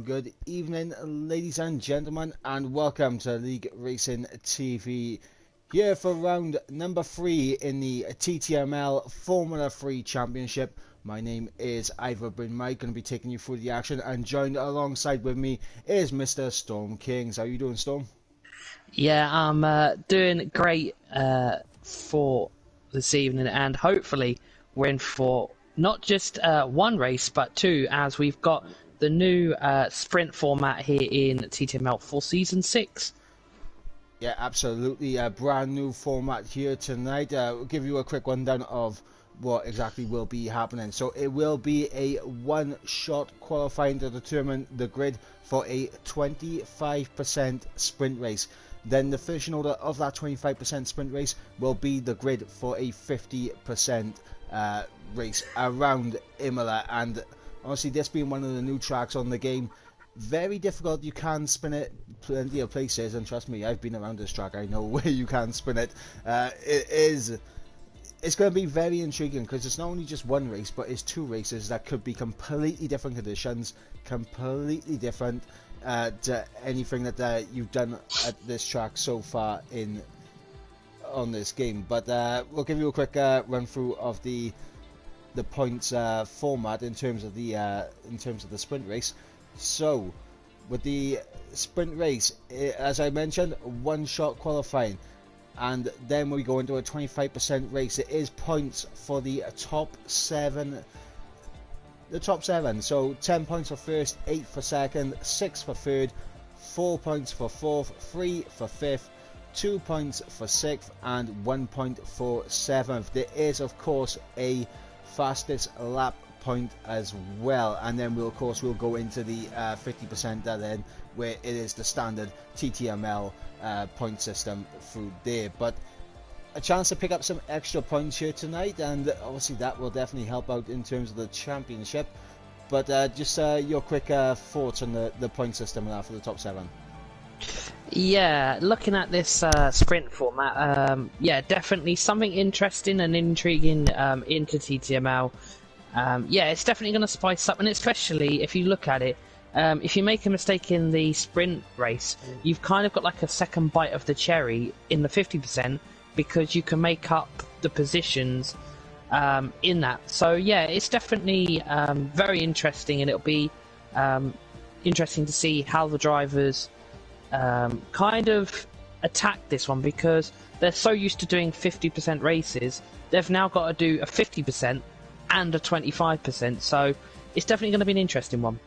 Good evening, ladies and gentlemen, and welcome to League Racing TV. Here for round number 3 in the TTML Formula 3 Championship. My name is Ivor Bryn Mike, going to be taking you through the action, and joined alongside with me is Mr. Storm Kings. How are you doing, Storm? Yeah, I'm doing great for this evening, and hopefully we're in for not just one race, but two, as we've got the new sprint format here in TTML for Season 6. Yeah, absolutely. A brand new format here tonight. We'll give you a quick rundown of what exactly will be happening. So it will be a one-shot qualifying to determine the grid for a 25% sprint race. Then the finishing order of that 25% sprint race will be the grid for a 50% race around Imola. And honestly, this being one of the new tracks on the game, very difficult. You can spin it plenty of places, and trust me, I've been around this track. I know where you can spin it. It's going to be very intriguing because it's not only just one race, but it's two races that could be completely different conditions, completely different to anything that you've done at this track so far on this game. But we'll give you a quick run through of the points format in terms of the sprint race. So with the sprint race, as I mentioned, one-shot qualifying, and then we go into a 25% race. It is points for the top seven. So 10 points for first, 8 for second, 6 for third, 4 points for fourth, 3 for fifth, 2 points for sixth, and 1 point for seventh. There is, of course, a fastest lap point as well, and then we'll go into the 50% then, where it is the standard TTML point system through there. But a chance to pick up some extra points here tonight, and obviously that will definitely help out in terms of the championship. But just your quick thoughts on the point system now for the top 7. Yeah, looking at this sprint format, yeah, definitely something interesting and intriguing into TTML. Yeah, it's definitely going to spice up, and especially if you look at it, if you make a mistake in the sprint race, you've kind of got like a second bite of the cherry in the 50%, because you can make up the positions in that. So yeah, it's definitely very interesting, and it'll be interesting to see how the drivers kind of attack this one, because they're so used to doing 50% races. They've now got to do a 50% and a 25%, so it's definitely going to be an interesting one.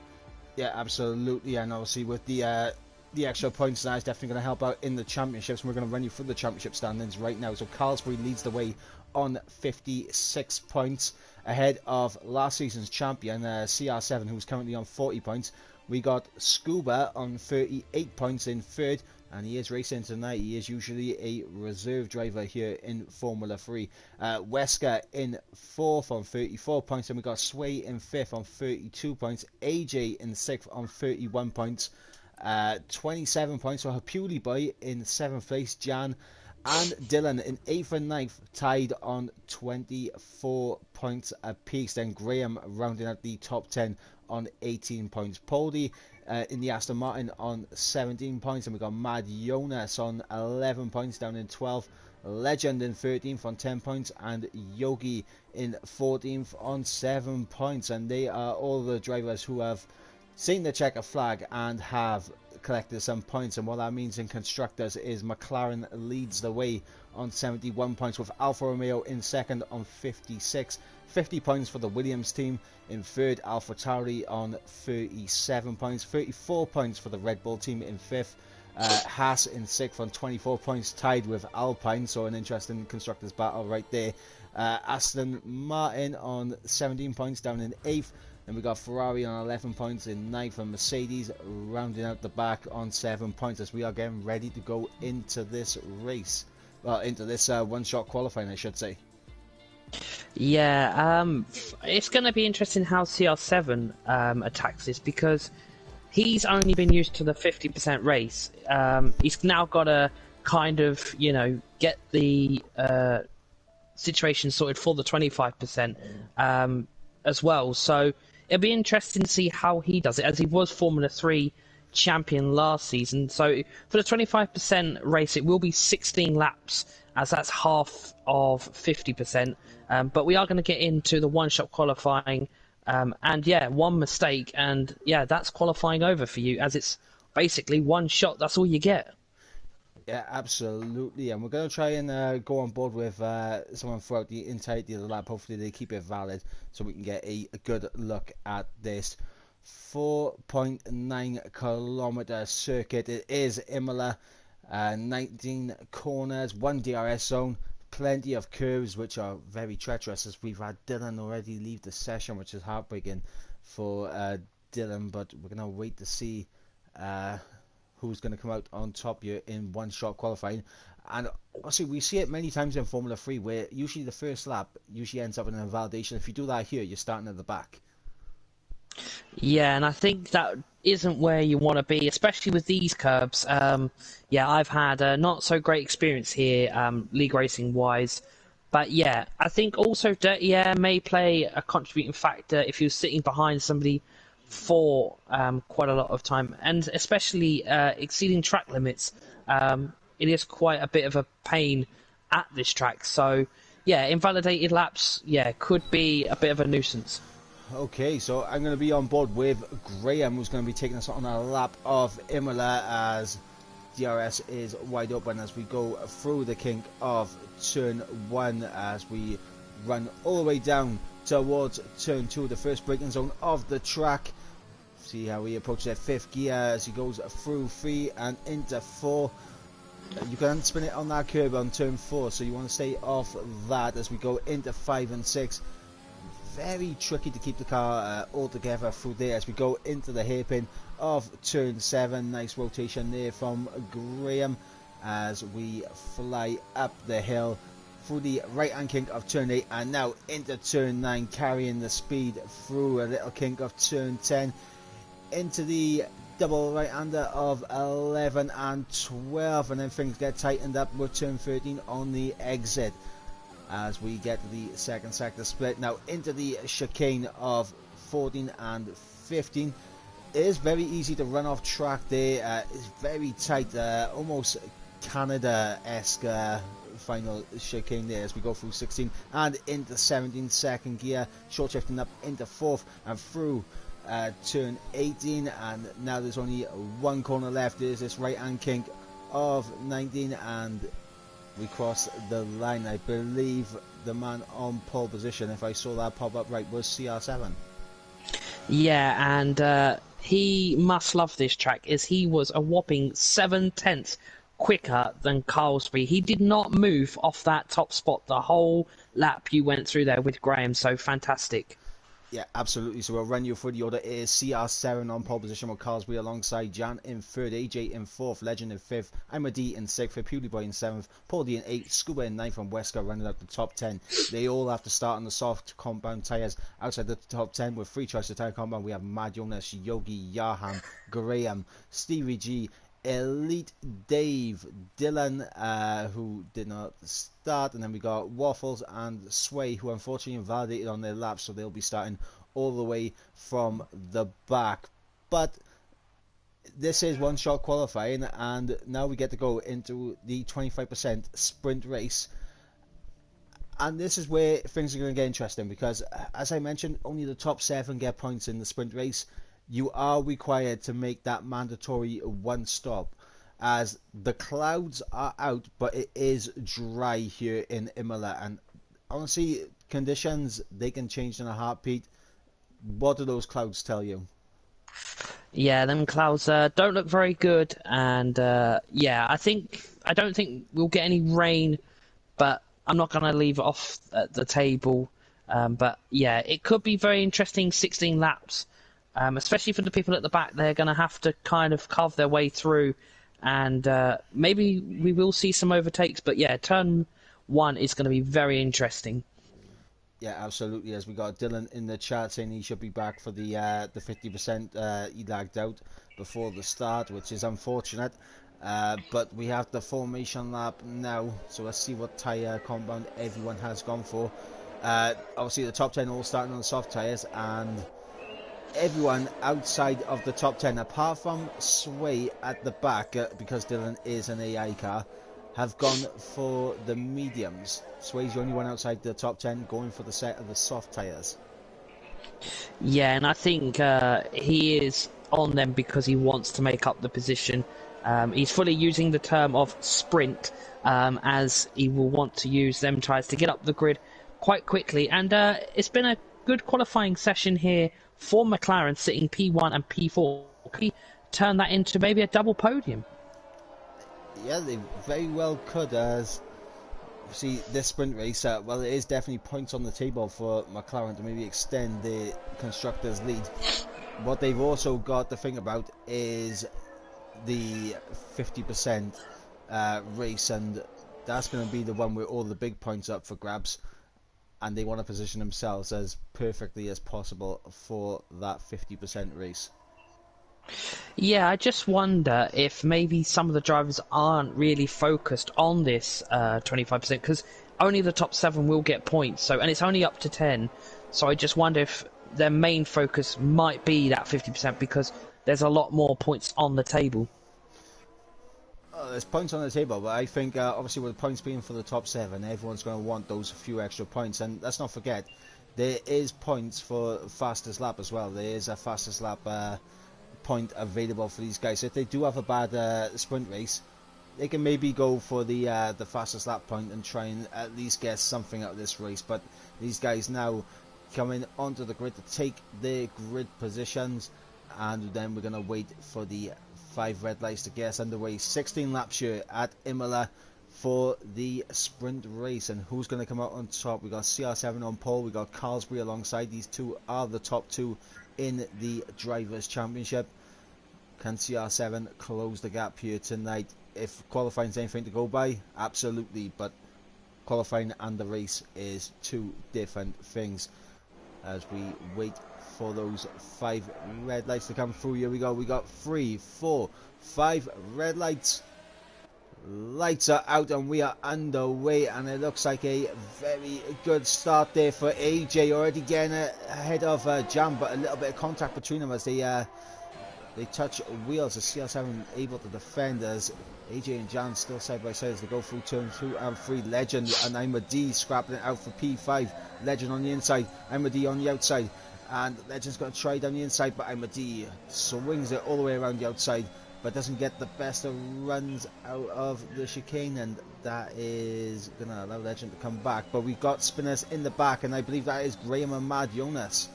Yeah, absolutely, and obviously with the extra points, that is definitely going to help out in the championships. And we're going to run you through the championship standings right now. So Carlsbury leads the way on 56 points, ahead of last season's champion CR7, who's currently on 40 points. We got Scuba on 38 points in third, and he is racing tonight. He is usually a reserve driver here in Formula 3. Wesker in 4th on 34 points, and we got Sway in 5th on 32 points. AJ in 6th on 31 points. 27 points for Hapuli Boy in 7th place. Jan and Dylan in 8th and 9th, tied on 24 points apiece. Then Graham rounding out the top 10 on 18 points. Poldy in the Aston Martin on 17 points, and we got Mad Jonas on 11 points down in 12th. Legend in 13th on 10 points, and Yogi in 14th on 7 points. And they are all the drivers who have seen the checker flag and have collected some points. And what that means in constructors is McLaren leads the way on 71 points, with Alfa Romeo in second on 56. 50 points for the Williams team. In third, AlphaTauri on 37 points. 34 points for the Red Bull team in fifth. Haas in sixth on 24 points, tied with Alpine. So an interesting constructors battle right there. Aston Martin on 17 points, down in eighth. Then we got Ferrari on 11 points in ninth, and Mercedes rounding out the back on 7 points, as we are getting ready to go into this race. Well, into this one-shot qualifying, I should say. Yeah, it's going to be interesting how CR7 attacks this, because he's only been used to the 50% race. He's now got to kind of, get the situation sorted for the 25% as well. So it'll be interesting to see how he does it, as he was Formula 3 champion last season. So for the 25% race, it will be 16 laps, as that's half of 50%. But we are going to get into the one-shot qualifying, and yeah, one mistake, and yeah, that's qualifying over for you, as it's basically one shot. That's all you get. Yeah, absolutely. And we're going to try and go on board with someone throughout the entirety of the lap. Hopefully they keep it valid so we can get a good look at this 4.9 kilometer circuit. It is Imola, 19 corners, 1 DRS zone, plenty of curves which are very treacherous, as we've had Dylan already leave the session, which is heartbreaking for Dylan, but we're going to wait to see who's going to come out on top here in one-shot qualifying. And obviously we see it many times in Formula 3 where usually the first lap usually ends up in a invalidation. If you do that here, you're starting at the back. Yeah, and I think that isn't where you want to be, especially with these curbs. Yeah, I've had a not so great experience here, league racing wise. But yeah, I think also dirty air may play a contributing factor if you're sitting behind somebody for quite a lot of time, and especially exceeding track limits. It is quite a bit of a pain at this track. So yeah, invalidated laps, yeah, could be a bit of a nuisance. Okay, so I'm going to be on board with Graham, who's going to be taking us on a lap of Imola, as DRS is wide open as we go through the kink of turn 1, as we run all the way down towards turn 2, the first braking zone of the track. See how he approaches that 5th gear as he goes through 3 and into 4. You can spin it on that curb on turn 4, so you want to stay off that as we go into 5 and 6. Very tricky to keep the car all together through there as we go into the hairpin of turn 7. Nice rotation there from Graham as we fly up the hill through the right hand kink of turn 8 and now into turn 9, carrying the speed through a little kink of turn 10 into the double right hander of 11 and 12, and then things get tightened up with turn 13 on the exit as we get to the second sector split. Now into the chicane of 14 and 15. It is very easy to run off track there. It's very tight, almost Canada-esque final chicane there as we go through 16 and into 17, second gear, short shifting up into 4th and through turn 18, and now there's only one corner left. There's this right hand kink of 19 and we cross the line. I believe the man on pole position, if I saw that pop up right, was CR7. Yeah, and he must love this track, as he was a whopping 7/10 quicker than Carlsbury. He did not move off that top spot the whole lap you went through there with Graham, so fantastic. Yeah, absolutely. So we'll run you through the order. It is CR7 on pole position with Carlsbury alongside Jan in 3rd, AJ in 4th, Legend in 5th, Ima D in 6th, Pewdieboy in 7th, Paul D in 8th, Scuba in 9th, and Wesker running out the top 10. They all have to start on the soft compound tyres. Outside the top 10 with 3 choices of tyre compound, we have Mad Jonas, Yogi, Yaham, Graham, Stevie G, Elite Dave, Dylan, who did not start, and then we got Waffles and Sway, who unfortunately invalidated on their laps, so they'll be starting all the way from the back. But this is one shot qualifying, and now we get to go into the 25% sprint race. And this is where things are going to get interesting, because as I mentioned, only the top 7 get points in the sprint race. You are required to make that mandatory one stop, as the clouds are out, but it is dry here in Imola, and honestly, conditions, they can change in a heartbeat. What do those clouds tell you? Yeah, them clouds don't look very good, and yeah, I don't think we'll get any rain, but I'm not going to leave it off at the table. But yeah, it could be very interesting 16 laps. Especially for the people at the back, they're going to have to kind of carve their way through, and maybe we will see some overtakes. But yeah, turn 1 is going to be very interesting. Yeah, absolutely. As we got Dylan in the chat saying he should be back for the 50%. He lagged out before the start, which is unfortunate. But we have the formation lap now, so let's see what tyre compound everyone has gone for. Obviously, the top 10 all starting on soft tyres, and everyone outside of the top 10, apart from Sway at the back, because Dylan is an AI car, have gone for the mediums. Sway's the only one outside the top 10 going for the set of the soft tyres. Yeah, and I think he is on them because he wants to make up the position. He's fully using the term of sprint, as he will want to use them tries to get up the grid quite quickly. And it's been a good qualifying session here for McLaren, sitting P1 and P4. Could he turn that into maybe a double podium? Yeah, they very well could. As see this sprint race, well, it is definitely points on the table for McLaren to maybe extend the constructors lead. What they've also got to think about is the 50% race, and that's going to be the one where all the big points up for grabs, and they want to position themselves as perfectly as possible for that 50% race. Yeah, I just wonder if maybe some of the drivers aren't really focused on this 25%, because only the top 7 will get points, so, and it's only up to 10. So I just wonder if their main focus might be that 50%, because there's a lot more points on the table. There's points on the table, but I think obviously with the points being for the top 7, everyone's going to want those few extra points. And let's not forget, there is points for fastest lap as well. There is a fastest lap point available for these guys. So if they do have a bad sprint race, they can maybe go for the fastest lap point and try and at least get something out of this race. But these guys now coming onto the grid to take their grid positions, and then we're going to wait for the 5 red lights to get us underway. 16 laps here at Imola for the sprint race, and who's going to come out on top? We got CR7 on pole, we got Carlsbury alongside. These two are the top 2 in the Drivers' Championship. Can CR7 close the gap here tonight? If qualifying is anything to go by, absolutely, but qualifying and the race is 2 different things. As we wait for those 5 red lights to come through, here we go. We got 3, 4, 5 red lights. Lights are out and we are underway, and it looks like a very good start there for AJ, already getting ahead of Jam, but a little bit of contact between them as they touch wheels. As CR7 able to defend, as AJ and Jan still side by side as they go through turn 2 and 3. Legend and Ima D scrapping it out for P5. Legend on the inside, Ima D on the outside, and Legend's going to try down the inside, but Ima D swings it all the way around the outside, but doesn't get the best of runs out of the chicane, and that is going to allow Legend to come back. But we've got spinners in the back, and I believe that is Graham and Mad Jonas.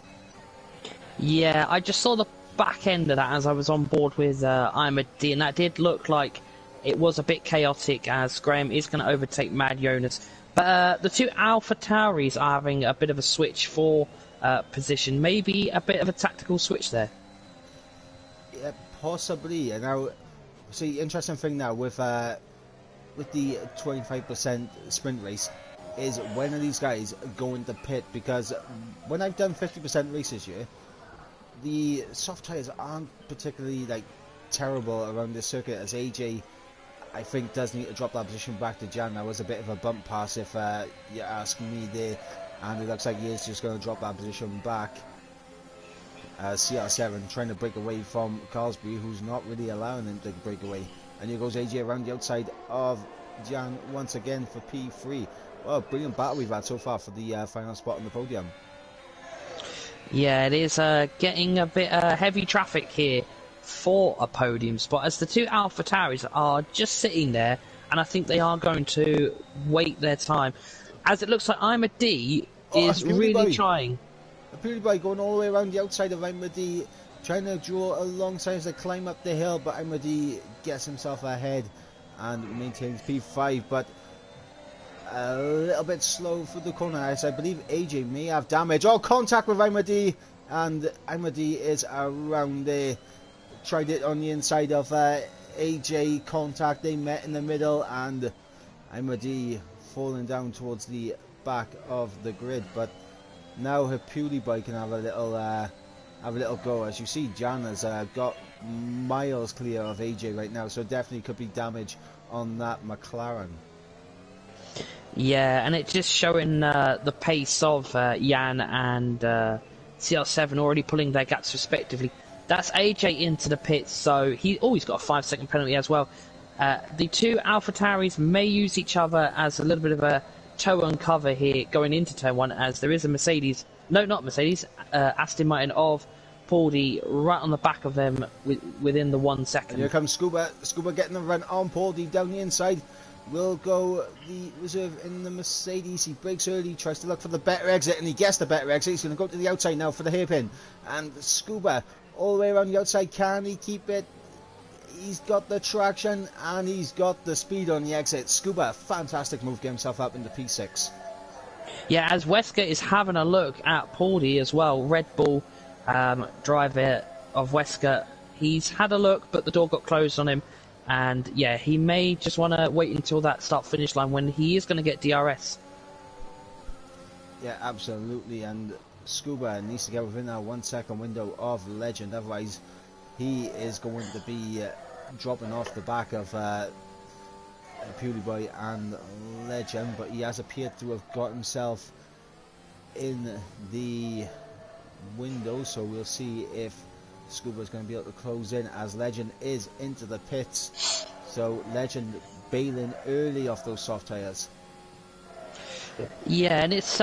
Yeah, I just saw the back end of that as I was on board with IMD, and that did look like it was a bit chaotic, as Graham is going to overtake Mad Jonas. But the 2 Alpha Tauris are having a bit of a switch for position, maybe a bit of a tactical switch there. Yeah, possibly. And now, see, interesting thing now with the 25% sprint race is, when are these guys going to pit? Because when I've done 50% races here, the soft tyres aren't particularly terrible around this circuit, as AJ I think does need to drop that position back to Jan. That was a bit of a bump pass if you ask me there, and it looks like he is just going to drop that position back. CR7 trying to break away from Carlsbury, who's not really allowing him to break away, and here goes AJ around the outside of Jan once again for P3. Well, brilliant battle we've had so far for the final spot on the podium. Yeah, it is getting a bit heavy traffic here for a podium spot, as the 2 Alpha Tauris are just sitting there, and I think they are going to wait their time, as it looks like Ima D is really trying. PewDiePie going all the way around the outside of Ima D, trying to draw alongside as they climb up the hill, but Ima D gets himself ahead and maintains P5, but a little bit slow for the corner, as I believe AJ may have damage. Oh, contact with Ima D, and Ima D is around there. Tried it on the inside of AJ, contact, they met in the middle, and Ima D falling down towards the back of the grid. But now her PewDiePie can have a little go. As you see, Jan has got miles clear of AJ right now, so definitely could be damage on that McLaren. Yeah, and it's just showing the pace of Jan and CR7 already pulling their gaps respectively. That's AJ into the pits, so he's got a 5-second penalty as well. The two AlphaTauris may use each other as a little bit of a toe and cover here going into turn 1, as there is a Mercedes, no, not Mercedes, Aston Martin of Pauldy right on the back of them within the 1 second. And here comes Scuba. Scuba getting the run on Pauldy down the inside. Will go the reserve in the Mercedes. He brakes early, tries to look for the better exit, and he gets the better exit. He's going to go to the outside now for the hairpin. And Scuba all the way around the outside. Can he keep it? He's got the traction and he's got the speed on the exit. Scuba, fantastic move, get himself up into P6. Yeah, as Wesker is having a look at Pauldy as well, Red Bull driver of Wesker, he's had a look, but the door got closed on him. And yeah, he may just want to wait until that start-finish line when he is going to get DRS. Yeah, absolutely. And Scuba needs to get within that 1 second window of Legend. Otherwise, he is going to be dropping off the back of PewDieBoy and Legend. But he has appeared to have got himself in the window. So we'll see if Scuba is going to be able to close in as Legend is into the pits. So Legend bailing early off those soft tyres. Yeah, and it's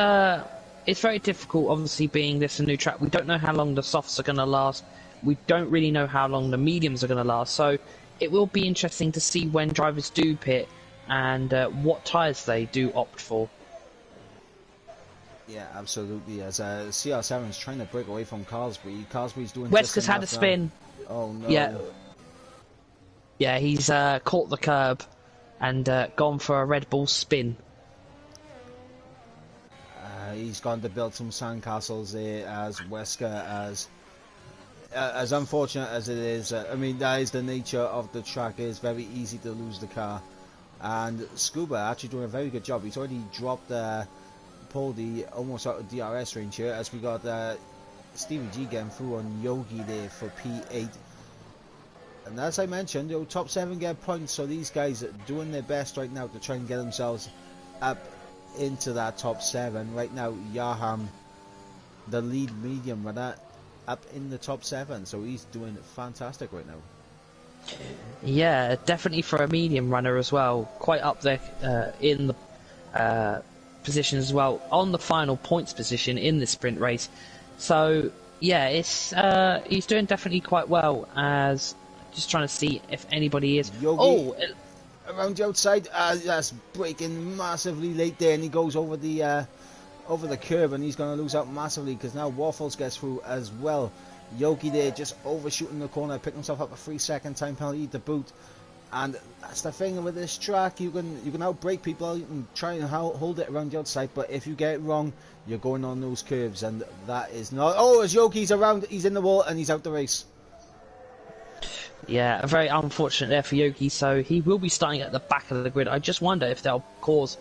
very difficult, obviously, being this a new track. We don't know how long the softs are going to last. We don't really know how long the mediums are going to last. So it will be interesting to see when drivers do pit and what tyres they do opt for. Yeah, absolutely. As CR7 is trying to break away from Carlsbury. Carlsbury's doing Wesker's had a spin. Oh no. Yeah, he's caught the curb and gone for a Red Bull spin. He's gone to build some sandcastles there as Wesker, as unfortunate as it is. I mean, that is the nature of the track. It is very easy to lose the car. And Scuba actually doing a very good job. He's already dropped Pauldy almost out of DRS range here, as we got Stevie G getting through on Yogi there for P8. And as I mentioned, top 7 get points, so these guys are doing their best right now to try and get themselves up into that top 7. Right now, Yaham, the lead medium runner, up in the top 7, so he's doing fantastic right now. Yeah, definitely for a medium runner as well, quite up there in the position as well, on the final points position in the sprint race. So yeah, it's he's doing definitely quite well. As just trying to see if anybody is. Yogi, around the outside, that's braking massively late there, and he goes over the curb, and he's going to lose out massively because now Waffles gets through as well. Yogi there just overshooting the corner, picking himself up a 3-second time penalty to boot. And that's the thing with this track, you can outbrake people, you can try and hold it around the outside, but if you get it wrong, you're going on those curves, and that is not. Oh, as Yogi's around, he's in the wall and he's out the race. Yeah, very unfortunate there for Yogi, so he will be starting at the back of the grid. I just wonder if they'll cause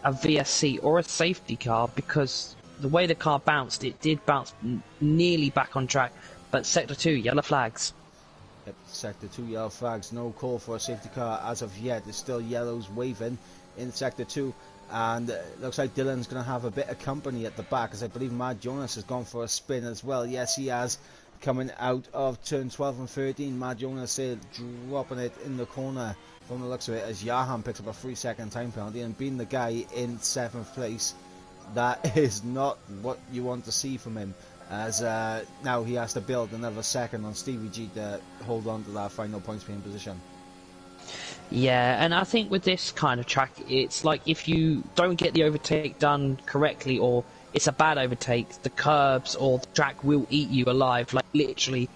a VSC or a safety car, because the way the car bounced, it did bounce nearly back on track. But Sector 2, yellow flags. Yep, Sector 2, yellow flags. No call for a safety car as of yet. There's still yellows waving in Sector 2. And it looks like Dylan's going to have a bit of company at the back, as I believe Mad Jonas has gone for a spin as well. Yes, he has. Coming out of turn 12 and 13, Mad Jonas dropping it in the corner from the looks of it, as Yaham picks up a 3-second time penalty, and being the guy in 7th place, that is not what you want to see from him, as now he has to build another second on Stevie G to hold on to that final points being position. Yeah, and I think with this kind of track, it's like if you don't get the overtake done correctly, or it's a bad overtake, the curbs or the track will eat you alive. Like, literally,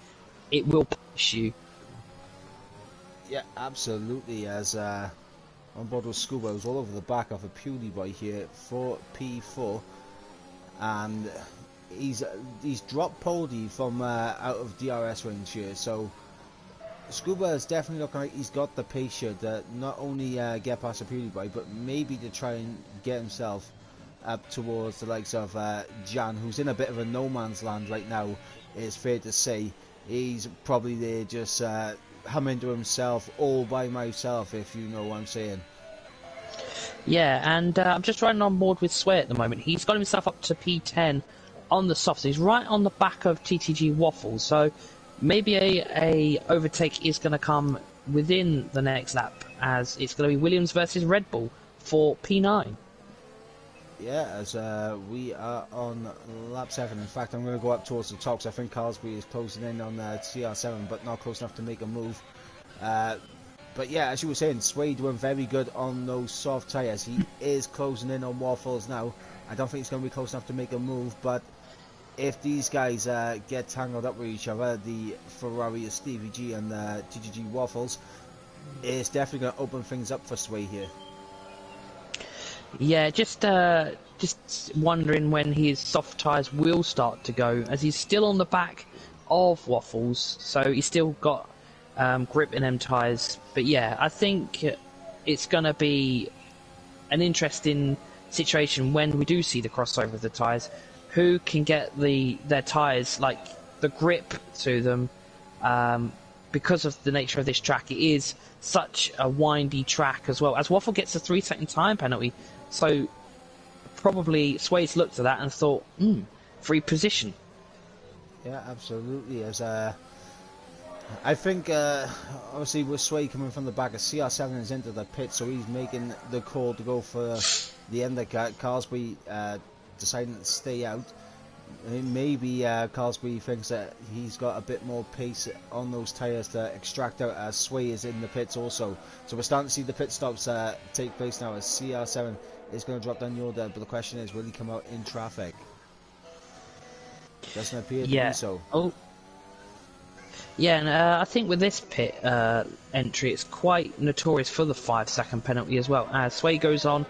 it will punish you. Yeah, absolutely. As on board with Scuba, was all over the back of a PewDieBoy here for P4, and he's dropped Poldy from out of DRS range here. So Scuba is definitely looking like he's got the pace here to not only get past the PewDieBoy, but maybe to try and get himself up towards the likes of Jan, who's in a bit of a no man's land right now. It's fair to say he's probably there just humming to himself all by myself, if you know what I'm saying. Yeah, and I'm just riding on board with Sway at the moment. He's got himself up to P10 on the softs. He's right on the back of TTG Waffles, so maybe a overtake is going to come within the next lap, as it's going to be Williams versus Red Bull for P9. Yeah, as we are on lap 7. In fact, I'm going to go up towards the top, because I think Carlsbury is closing in on CR7, but not close enough to make a move. But yeah, as you were saying, Sway doing very good on those soft tyres. He is closing in on Waffles now. I don't think he's going to be close enough to make a move, but if these guys get tangled up with each other, the Ferrari of Stevie G and TTG Waffles, it's definitely going to open things up for Sway here. Yeah, just wondering when his soft tyres will start to go, as he's still on the back of Waffles, so he's still got grip in them tyres. But yeah, I think it's going to be an interesting situation when we do see the crossover of the tyres. Who can get their tyres, like the grip to them, because of the nature of this track. It is such a windy track as well, as Waffle gets a 3-second time penalty, so probably Sway's looked at that and thought, free position. Yeah, absolutely. As I think obviously with Sway coming from the back, of CR7 is into the pit, so he's making the call to go for the undercut. Carlsbury deciding to stay out. Maybe Carlsbury thinks that he's got a bit more pace on those tyres to extract out, as Sway is in the pits also. So we're starting to see the pit stops take place now, as CR7 is going to drop down the order, but the question is, will he come out in traffic? Doesn't appear to be so. Oh. Yeah, and I think with this pit entry, it's quite notorious for the 5-second penalty as well, as Sway goes on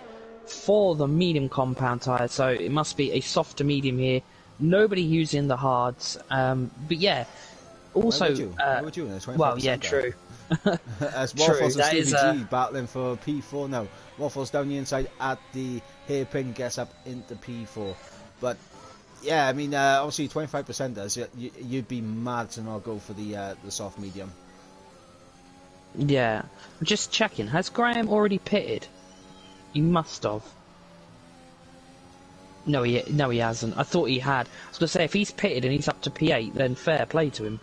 for the medium compound tyre, so it must be a softer medium here. Nobody using the hards, but yeah. Also, why would you in a well, yeah, true. As Waffles and Stevie G battling for P4 now. Waffles down the inside at the hairpin, gets up into P4. But yeah, I mean, obviously 25% does. You'd be mad to not go for the soft medium. Yeah, I'm just checking. Has Graham already pitted? He must have. No, he hasn't. I thought he had. I was going to say, if he's pitted and he's up to P8, then fair play to him.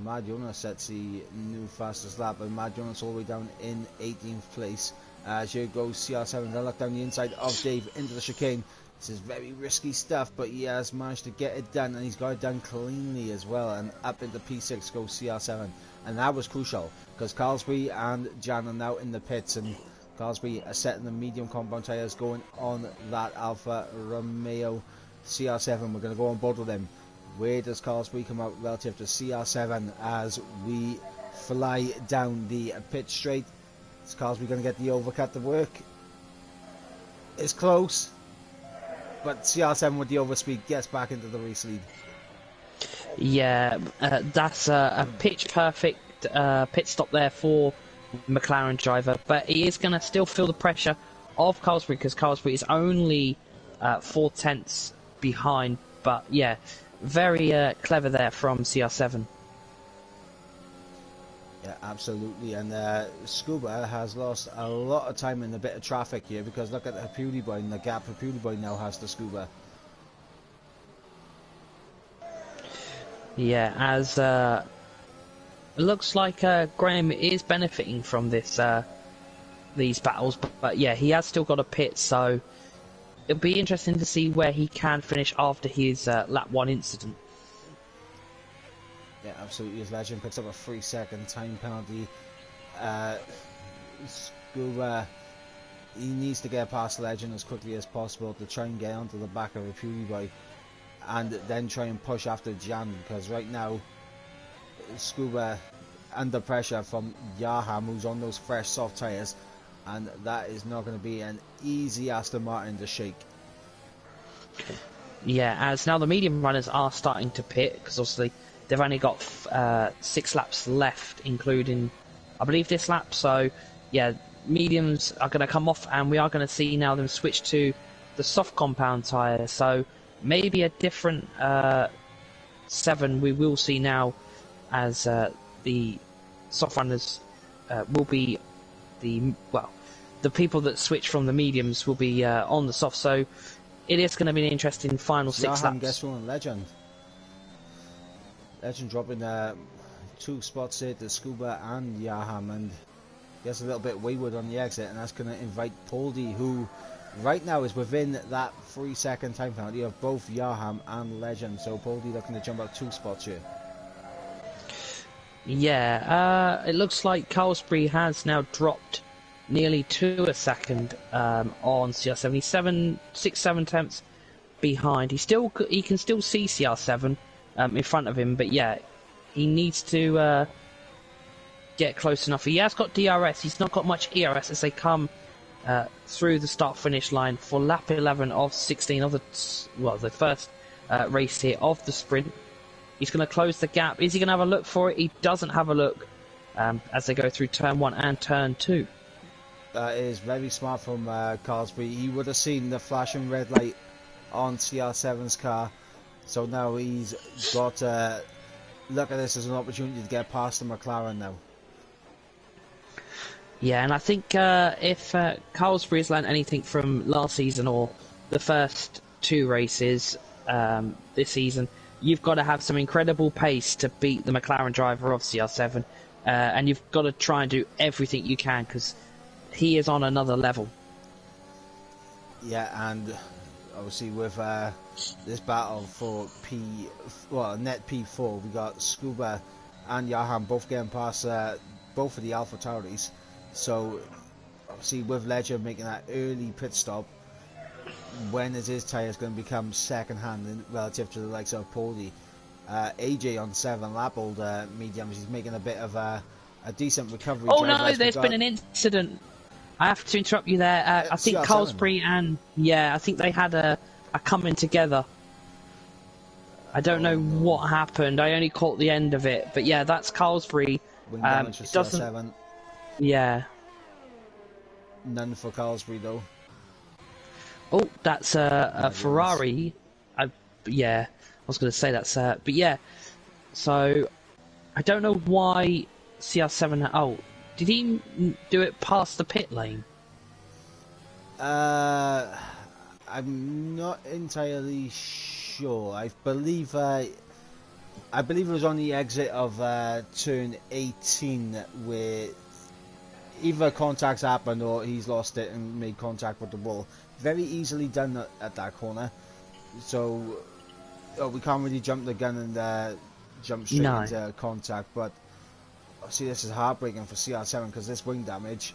Mad Jonas sets the new fastest lap, and Mad Jonas all the way down in 18th place. As here goes CR7, they'll look down the inside of Dave into the chicane. This is very risky stuff, but he has managed to get it done, and he's got it done cleanly as well. And up into P6 goes CR7, and that was crucial, because Carlsbury and Jan are now in the pits, and Carlsbury are setting the medium compound tyres going on that Alfa Romeo. CR7, we're going to go on board with them. Where does Carlsbury come out relative to CR7 as we fly down the pit straight? Is Carlsbury going to get the overcut to work? It's close, but CR7 with the overspeed gets back into the race lead. Yeah, that's a pitch perfect pit stop there for McLaren driver, but he is going to still feel the pressure of Carlsbury, because Carlsbury is only 4/10 behind. But yeah, very clever there from CR7. Yeah, absolutely. And Scuba has lost a lot of time in a bit of traffic here, because look at Hapuli Boy and the gap Hapuli Boy now has to Scuba. Yeah, as it looks like Graham is benefiting from this these battles, but yeah, he has still got a pit, so it'll be interesting to see where he can finish after his lap 1 incident. Yeah, absolutely. His Legend picks up a 3-second time penalty. Scuba, he needs to get past Legend as quickly as possible to try and get onto the back of a Pewdie Boy, and then try and push after Jan, because right now Scuba under pressure from Yaham, who's on those fresh soft tyres, and that is not going to be an easy Aston Martin to shake. Yeah, as now the medium runners are starting to pit, because obviously they've only got 6 laps left, including, I believe, this lap. So yeah, mediums are going to come off, and we are going to see now them switch to the soft compound tyre. So maybe a different 7 we will see now, as the soft runners will be the people that switch from the mediums will be on the soft. So it is going to be an interesting final 6 Yaham laps. gets one Legend. Legend dropping 2 spots here to Scuba and Yaham, and gets a little bit wayward on the exit, and that's going to invite Poldy, who right now is within that 3-second time penalty of both Yaham and Legend. So Poldy looking to jump out 2 spots here. Yeah, it looks like Carlsbury has now dropped nearly 2 a second on CR7. He's 6-7 tenths behind. He can still see CR7 in front of him, but yeah, he needs to get close enough. He has got DRS. He's not got much ERS as they come through the start-finish line for lap 11 of 16 of the first race here of the sprint. He's going to close the gap. Is he going to have a look for it? He doesn't have a look as they go through turn 1 and turn 2. That is very smart from Carlsbury. He would have seen the flashing red light on CR7's car, so now he's got to look at this as an opportunity to get past the McLaren now. Yeah, and I think if Carlsbury has learned anything from last season or the first 2 races this season, you've got to have some incredible pace to beat the McLaren driver of CR7, and you've got to try and do everything you can because he is on another level. Yeah, and obviously with this battle for net P4, we got Scuba and Yaham both getting past both of the Alpha Tauris. So obviously with Legend making that early pit stop, when is his tyres going to become second hand relative to the likes of Poldy? AJ on 7 lap old mediums, he's making a bit of a decent recovery. Oh no, there's been an incident. I have to interrupt you there. I think Carlsbury and I think they had a coming together. I don't know what happened. I only caught the end of it, but yeah, that's Carlsbury. Wing damage for CR7. Yeah. None for Carlsbury though. Oh, that's a Ferrari. Yeah, I was going to say that's. But yeah, so I don't know why CR7. Oh, did he do it past the pit lane? I'm not entirely sure. I believe it was on the exit of turn 18 where either contacts happened or he's lost it and made contact with the wall. Very easily done at that corner. So we can't really jump the gun and jump straight into contact. But see, this is heartbreaking for CR7 because this wing damage.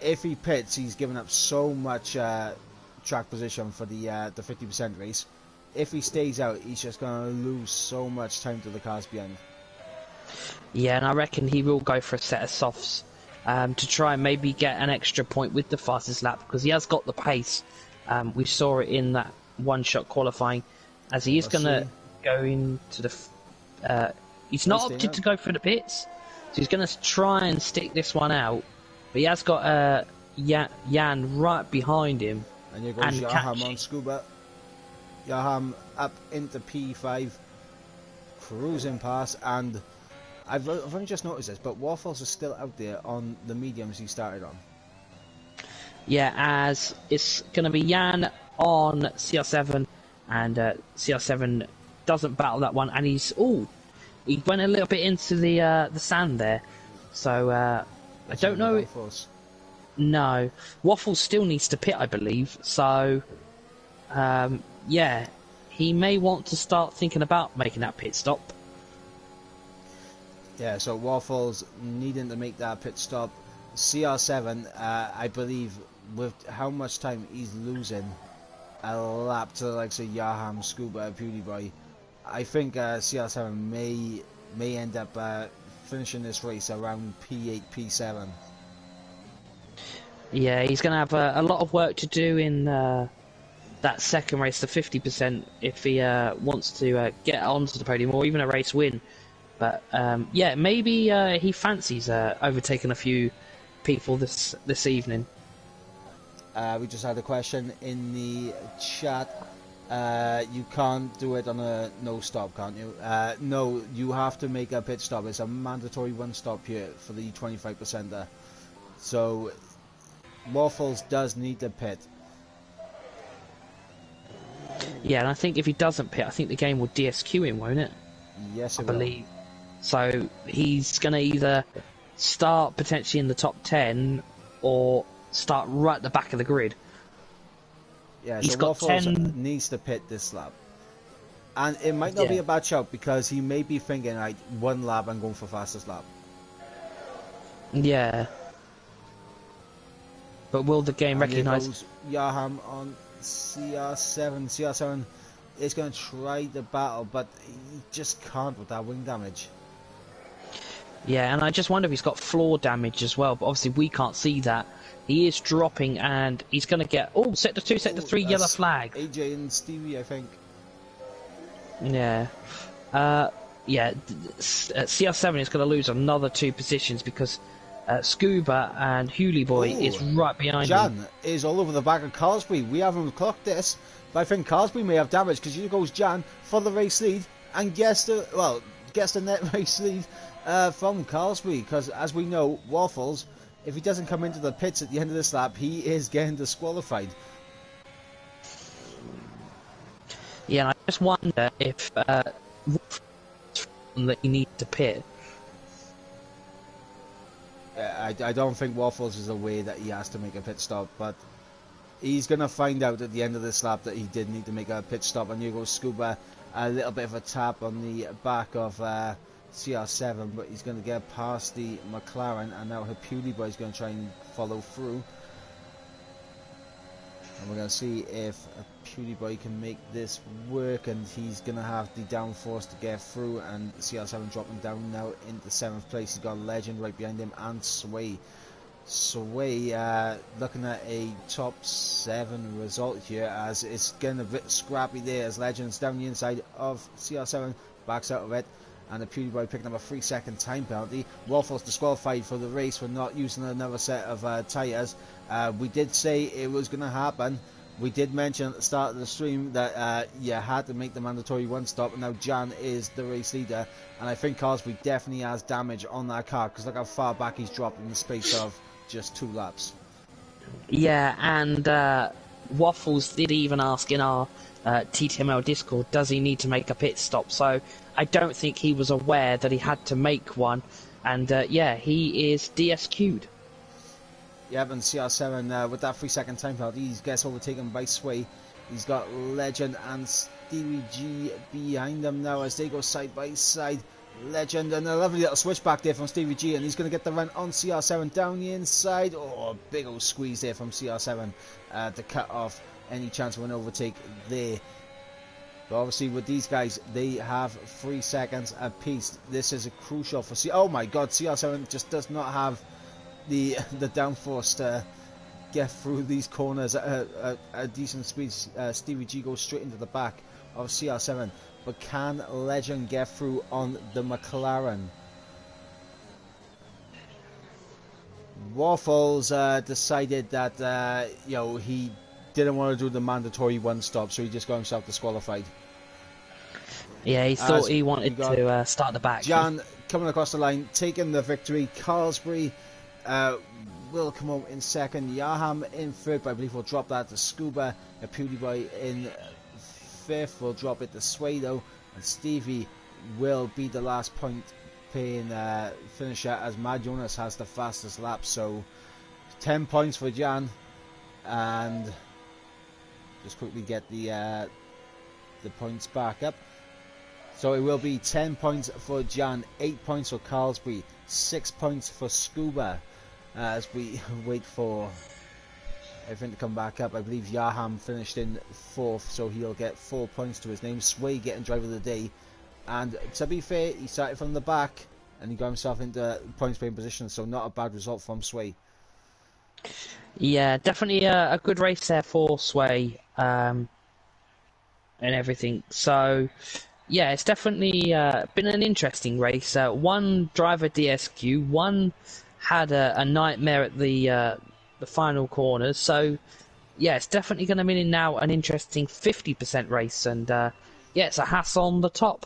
If he pits, he's given up so much track position for the 50% race. If he stays out, he's just going to lose so much time to the cars behind. Yeah, and I reckon he will go for a set of softs to try and maybe get an extra point with the fastest lap because he has got the pace. We saw it in that one-shot qualifying as he is going to go into the... he's not opted to go for the pits, so he's going to try and stick this one out. But he has got Jan right behind him. And here goes Yaham on Scuba. Yaham up into P5, cruising past, and I've only just noticed this, but Waffles is still out there on the mediums he started on. Yeah, as it's going to be Jan on CR7, and CR7 doesn't battle that one, and he went a little bit into the sand there, so I don't know. No, Waffles still needs to pit, I believe. So, yeah, he may want to start thinking about making that pit stop. Yeah, so Waffles needing to make that pit stop. CR7, I believe, with how much time he's losing a lap to the likes of Yaham, Scuba, PewDiePie, I think CR7 may end up finishing this race around P8, P7. Yeah, he's going to have a lot of work to do in that second race, the 50%, if he wants to get onto the podium or even a race win. But yeah, maybe he fancies overtaking a few people this evening. We just had a question in the chat. You can't do it on a no stop, can't you? No, you have to make a pit stop. It's a mandatory one stop here for the 25%er. So Waffles does need to pit. Yeah, and I think if he doesn't pit, I think the game will DSQ him, won't it? Yes, I it will. believe. So he's going to either start potentially in the top 10 or start right at the back of the grid. Yeah, He's so got Waffles 10. needs to pit this lap. And it might not be Yeah. a bad shout because he may be thinking, like, one lap I'm going for fastest lap. Yeah. But will the game And here recognise? goes Yaham on CR7. CR7 is going to try the battle, but he just can't with that wing damage. Yeah, and I just wonder if he's got floor damage as well, but obviously we can't see that. He is dropping, and he's going to get... Oh, sector 2, sector 3, yellow flag. AJ and Stevie, I think. Yeah. Yeah, CR7 is going to lose another 2 positions because Scuba and Hewley Boy is right behind him. Jan is all over the back of Carsbury. We haven't clocked this, but I think Carsbury may have damage because here goes Jan for the race lead and gets the net race lead from Carsbury because, as we know, Waffles, if he doesn't come into the pits at the end of this lap, he is getting disqualified. Yeah, and I just wonder if that you need to pit. I don't think Waffles is aware that he has to make a pit stop, but he's going to find out at the end of this lap that he did need to make a pit stop. And here goes Scuba, a little bit of a tap on the back of CR7, but he's going to get past the McLaren, and now Hewley Boy is going to try and follow through. And we're going to see if Hewley Boy can make this work, and he's going to have the downforce to get through, and CR7 dropping down now into 7th place. He's got Legend right behind him, and Sway. Sway looking at a top 7 result here, as it's getting a bit scrappy there as Legend's down the inside of CR7, backs out of it. And the Hewley Boy picking up a 3-second time penalty. Waffles disqualified for the race for not using another set of tyres. We did say it was going to happen. We did mention at the start of the stream that you had to make the mandatory one stop, and now Jan is the race leader. And I think Carsbury definitely has damage on that car, because look how far back he's dropped in the space of just 2 laps. Yeah, and Waffles did even ask in our TTML Discord, does he need to make a pit stop? So I don't think he was aware that he had to make one, and yeah, he is DSQ'd. Yep, and CR7 with that 3-second time penalty, he gets overtaken by Sway. He's got Legend and Stevie G behind them now as they go side by side. Legend, and a lovely little switch back there from Stevie G, and he's going to get the run on CR7 down the inside. Oh, a big old squeeze there from CR7 to cut off any chance of an overtake there. But obviously with these guys, they have 3 seconds apiece. This is a crucial for oh my god, CR7 just does not have the downforce to get through these corners at a decent speed. Stevie G goes straight into the back of CR7, but can Legend get through on the McLaren? Waffles decided that he didn't want to do the mandatory one stop, so he just got himself disqualified. Yeah, he thought he wanted to start the back. Jan coming across the line, taking the victory. Carsbury will come home in second. Yaham in third, but I believe we'll drop that to Scuba. Hewley Boy in fifth, we'll drop it to Swado. And Stevie will be the last point paying finisher, as Mad Jonas has the fastest lap. So 10 points for Jan, and just quickly get the points back up. So it will be 10 points for Jan, 8 points for Carsbury, 6 points for Scuba, as we wait for everything to come back up. I believe Yaham finished in 4th, so he'll get 4 points to his name. Sway getting driver of the day, and to be fair, he started from the back and he got himself into points paying position, so not a bad result from Sway. Yeah, definitely a good race there for Sway and everything. So yeah, it's definitely been an interesting race. One driver DSQ, one had a nightmare at the final corners. So yeah, it's definitely going to be now an interesting 50% race, and yeah, it's a hassle on the top.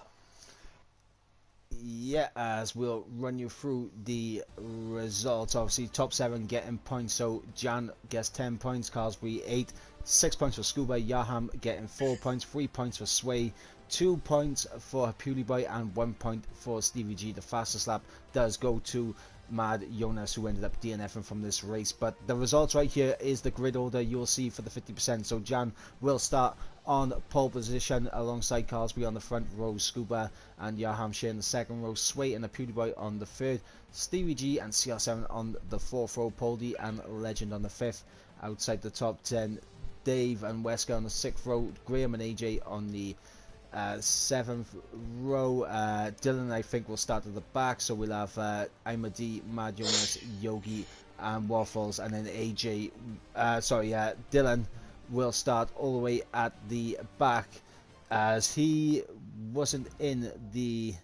Yeah, as we'll run you through the results. Obviously, top 7 getting points. So Jan gets 10 points, Carlsbury 8, 6 points for Scuba, Yaham getting 4 points, 3 points for Sway, 2 points for Pewley Boy, and 1 point for Stevie G. The fastest lap does go to Mad Jonas, who ended up DNFing from this race. But the results right here is the grid order you'll see for the 50%. So Jan will start on pole position alongside Carlsbury on the front row, Scuba and Yaham sharing the second row, Sway and the PewDiePie on the third, Stevie G and CR7 on the fourth row, Poldy and Legend on the fifth. Outside the top 10, Dave and Wesker on the sixth row, Graham and AJ on the seventh row. Dylan, I think, will start at the back, so we'll have Imadi, Mad Jonas, Yogi and Waffles, and then AJ, Dylan will start all the way at the back, as he wasn't in the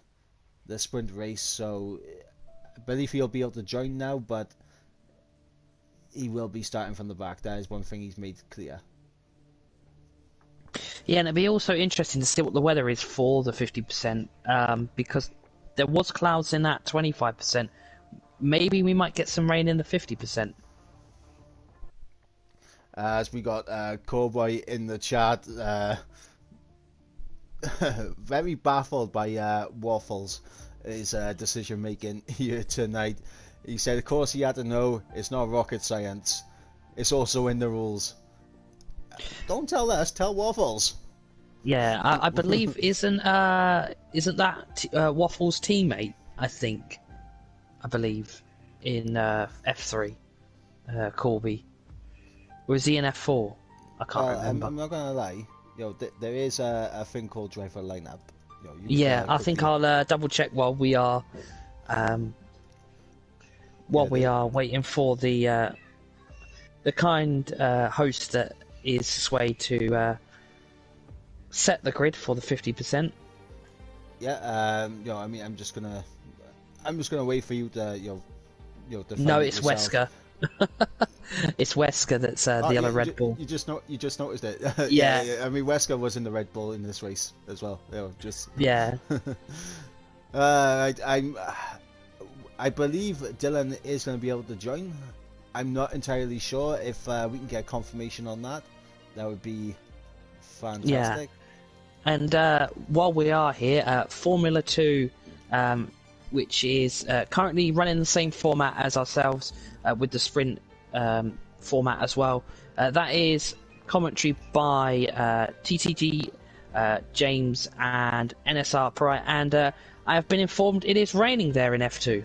sprint race, so I believe he'll be able to join now, but he will be starting from the back. That is one thing he's made clear. Yeah, and it'd be also interesting to see what the weather is for the 50%, because there was clouds in that 25%. Maybe we might get some rain in the 50%. As we got Cowboy in the chat, very baffled by Waffles' decision making here tonight. He said, of course he had to know, it's not rocket science, it's also in the rules. Don't tell us, tell Waffles. Yeah, I believe isn't that Waffles' teammate? I believe in F3, Corby, or is he in F4? I can't remember. I'm not gonna lie, there is a thing called driver lineup. Yeah, I think I'll double check while we are waiting for the kind host that is Sway to set the grid for the 50%. Yeah, I mean, I'm just gonna wait for you to, No, it's yourself. Wesker. It's Wesker that's the yellow Red Bull. You just noticed it. Yeah. I mean, Wesker was in the Red Bull in this race as well. Yeah. I believe Dylan is going to be able to join. I'm not entirely sure if we can get confirmation on that. That would be fantastic. Yeah. And while we are here, Formula 2, which is currently running the same format as ourselves, with the sprint format as well. That is commentary by TTG, James and NSR Pariah, and I have been informed it is raining there in F2.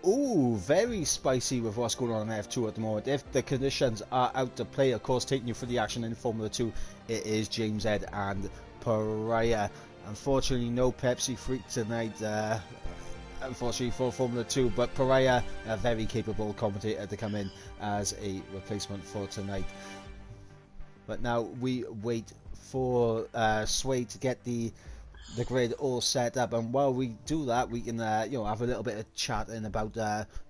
Ooh, very spicy with what's going on in F2 at the moment. If the conditions are out to play, of course, taking you for the action in Formula 2, it is James Ed and Pariah. Unfortunately, no Pepsi Freak tonight, unfortunately for Formula 2, but Pariah, a very capable commentator to come in as a replacement for tonight. But now we wait for Sway to get the grid all set up, and while we do that, we can have a little bit of chatting about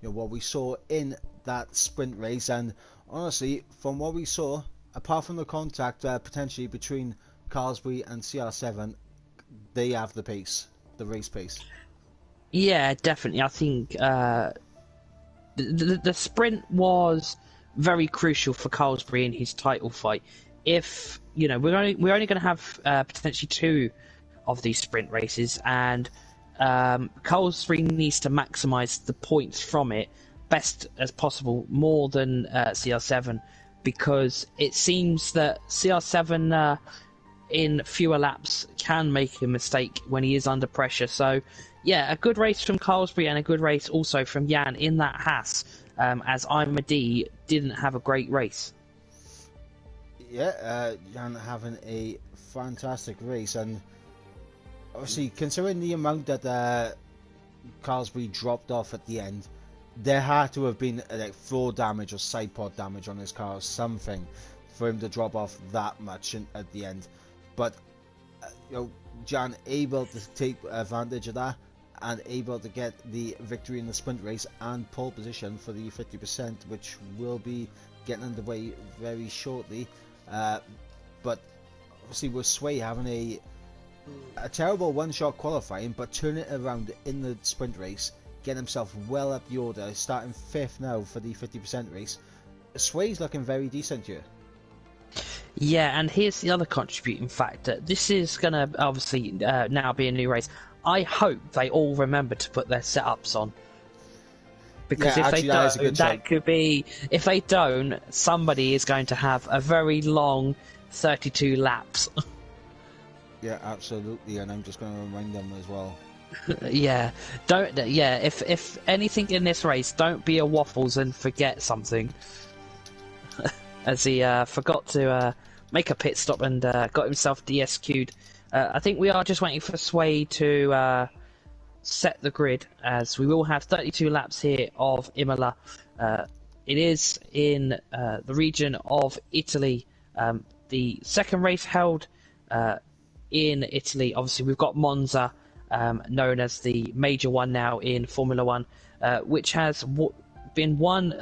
what we saw in that sprint race. And honestly, from what we saw, apart from the contact potentially between Carlsbury and CR7, they have the pace, the race pace. Yeah, definitely. I think the sprint was very crucial for Carlsbury in his title fight. If we're only going to have potentially 2 of these sprint races, and Carlsbury needs to maximise the points from it best as possible, more than CR7, because it seems that CR7 in fewer laps can make a mistake when he is under pressure. So yeah, a good race from Carlsbury and a good race also from Jan in that Haas, as Imadi didn't have a great race. Yeah, Jan having a fantastic race, and obviously considering the amount that Carlsbury dropped off at the end, there had to have been like floor damage or side pod damage on his car or something for him to drop off that much at the end. But Jan able to take advantage of that and able to get the victory in the sprint race and pole position for the 50%, which will be getting underway very shortly. But obviously with Sway having a terrible one-shot qualifying, but turn it around in the sprint race, get himself well up the order, starting 5th now for the 50% race. Sway's looking very decent here. Yeah, and here's the other contributing factor. This is going to obviously now be a new race. I hope they all remember to put their setups on. Because if they don't, that could be... If they don't, somebody is going to have a very long 32 laps. Yeah, absolutely, and I'm just going to remind them as well. Yeah, don't. Yeah, if anything in this race, don't be a waffles and forget something. As he forgot to make a pit stop and got himself DSQ'd. I think we are just waiting for Sway to set the grid, as we will have 32 laps here of Imola. It is in the region of Italy. The second race held in Italy. Obviously, we've got Monza, known as the major one now in Formula One, which has been won.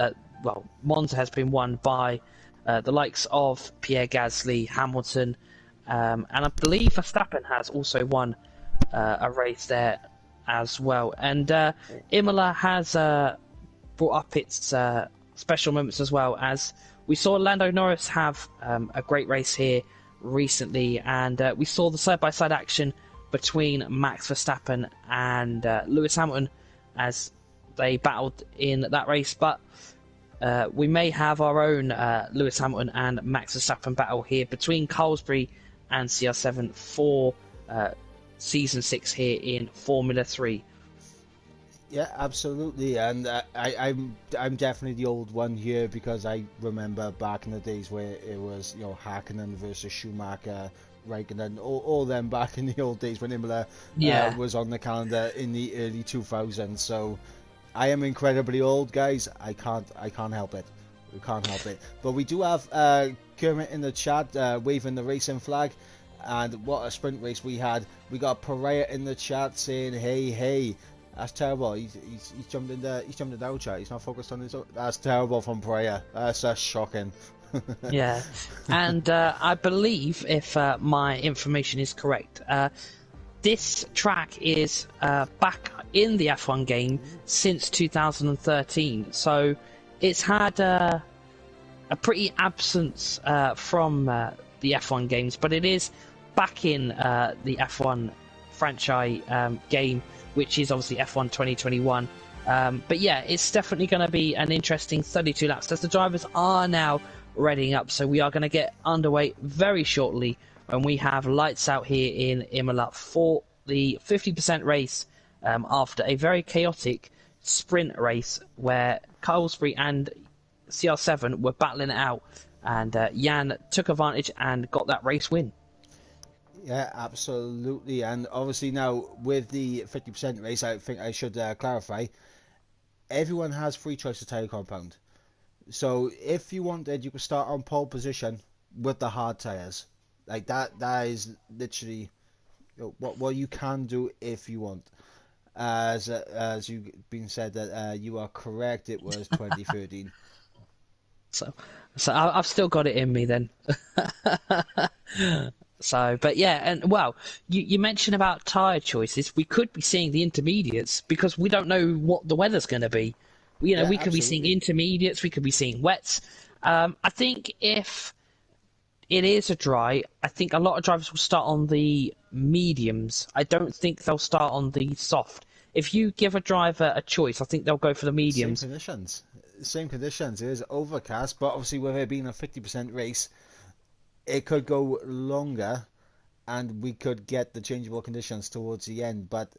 Well, Monza has been won by the likes of Pierre Gasly, Hamilton, and I believe Verstappen has also won a race there as well. And Imola has brought up its special moments as well, as we saw Lando Norris have a great race here recently, and we saw the side-by-side action between Max Verstappen and Lewis Hamilton as they battled in that race. But we may have our own Lewis Hamilton and Max Verstappen battle here between Carlsbury and CR7 for Season 6 here in Formula 3. Yeah, absolutely, and I'm definitely the old one here, because I remember back in the days where it was, you know, Hakkinen versus Schumacher, Raikkonen, all them back in the old days when Imola was on the calendar in the early 2000s. So I am incredibly old, guys. I can't help it. We can't help it. But we do have Kermit in the chat waving the racing flag. And what a sprint race we had. We got Pereira in the chat saying, hey. That's terrible. He's jumped in our chat. He's not focused on his own. That's terrible from Pereira. That's shocking. Yeah. And I believe, if my information is correct, this track is back in the F1 game since 2013. So it's had a pretty absence from the F1 games, but it is back in the F1 franchise game, which is obviously F1 2021. But yeah, it's definitely going to be an interesting 32 laps, as the drivers are now readying up. So we are going to get underway very shortly when we have lights out here in Imola for the 50% race, after a very chaotic sprint race where Carlsbury and CR7 were battling it out, and Jan took advantage and got that race win. Yeah, absolutely. And obviously now with the 50% race, I think I should clarify, everyone has free choice of tyre compound. So if you wanted, you could start on pole position with the hard tyres. Like that is literally, you know, what you can do if you want. As you've been said that you are correct, it was 2013. So I've still got it in me then. So, but yeah, and well, you mentioned about tyre choices. We could be seeing the intermediates, because we don't know what the weather's going to be. You know, we could be seeing intermediates, we could be seeing wets. I think if it is a dry, I think a lot of drivers will start on the mediums. I don't think they'll start on the soft. If you give a driver a choice, I think they'll go for the mediums. Same conditions. It is overcast, but obviously with it being a 50% race, it could go longer, and we could get the changeable conditions towards the end. But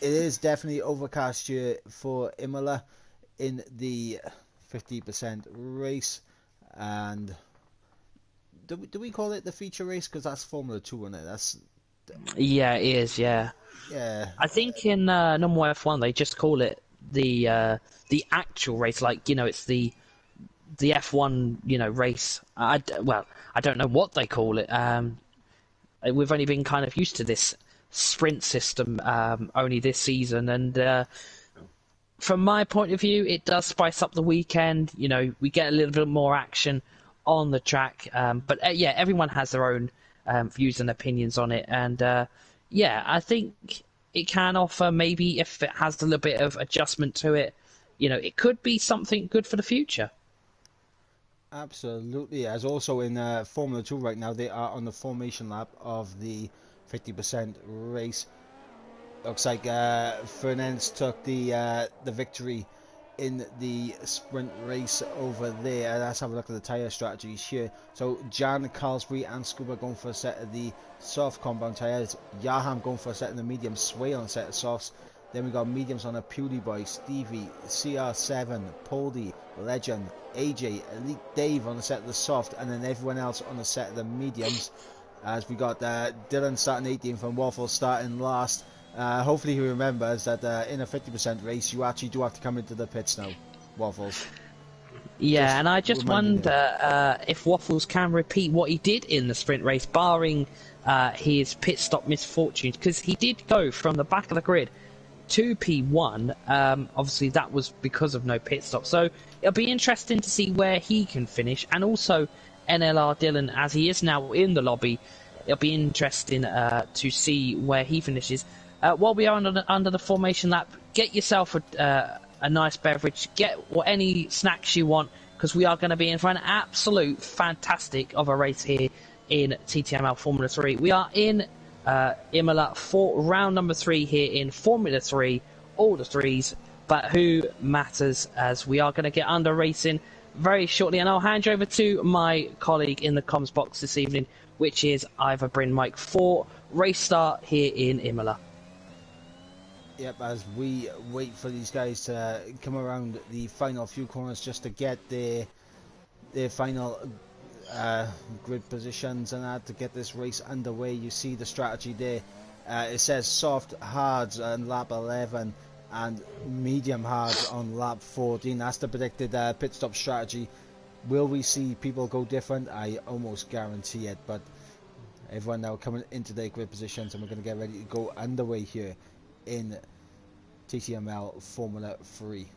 it is definitely overcast here for Imola in the 50% race. And do we call it the feature race? Because that's Formula 2, isn't it? Yeah, it is. Yeah. Yeah. I think in normal F1 they just call it the actual race. Like, you know, it's the F1, you know, race. I don't know what they call it. We've only been kind of used to this sprint system only this season, and from my point of view, it does spice up the weekend. You know, we get a little bit more action on the track, but yeah, everyone has their own views and opinions on it. And yeah, I think it can offer, maybe if it has a little bit of adjustment to it, it could be something good for the future. Absolutely. As also in Formula 2 right now, they are on the formation lap of the 50% race. Looks like Fernandez took the victory in the sprint race over there. Let's have a look at the tyre strategies here. So Jan, Carlsbury and Scuba going for a set of the soft compound tyres. Yaham going for a set of the medium. Sway on a set of softs. Then we got mediums on a Pewdie Boy, Stevie, CR7, Poldy, Legend, AJ, Elite Dave on a set of the soft, and then everyone else on a set of the mediums. As we got Dylan starting 18th and Waffle starting last. Hopefully he remembers that in a 50% race you actually do have to come into the pits now, Waffles. Yeah, and I just wonder if Waffles can repeat what he did in the sprint race, barring his pit stop misfortunes, because he did go from the back of the grid to P1. Obviously that was because of no pit stop, so it'll be interesting to see where he can finish, and also NLR Dylan, as he is now in the lobby, it'll be interesting to see where he finishes. While we are under the formation lap, get yourself a nice beverage, get any snacks you want, because we are going to be in for an absolute fantastic of a race here in TTML Formula 3. We are in Imola for round number 3 here in Formula 3, all the threes, but who matters, as we are going to get under racing very shortly, and I'll hand you over to my colleague in the comms box this evening, which is Ivor Bryn Mike, for race start here in Imola. Yep, as we wait for these guys to come around the final few corners just to get their final grid positions and that to get this race underway. You see the strategy there. It says soft hards on lap 11 and medium hards on lap 14. That's the predicted pit stop strategy. Will we see people go different? I almost guarantee it, but everyone now coming into their grid positions, and we're going to get ready to go underway here in TTML Formula 3.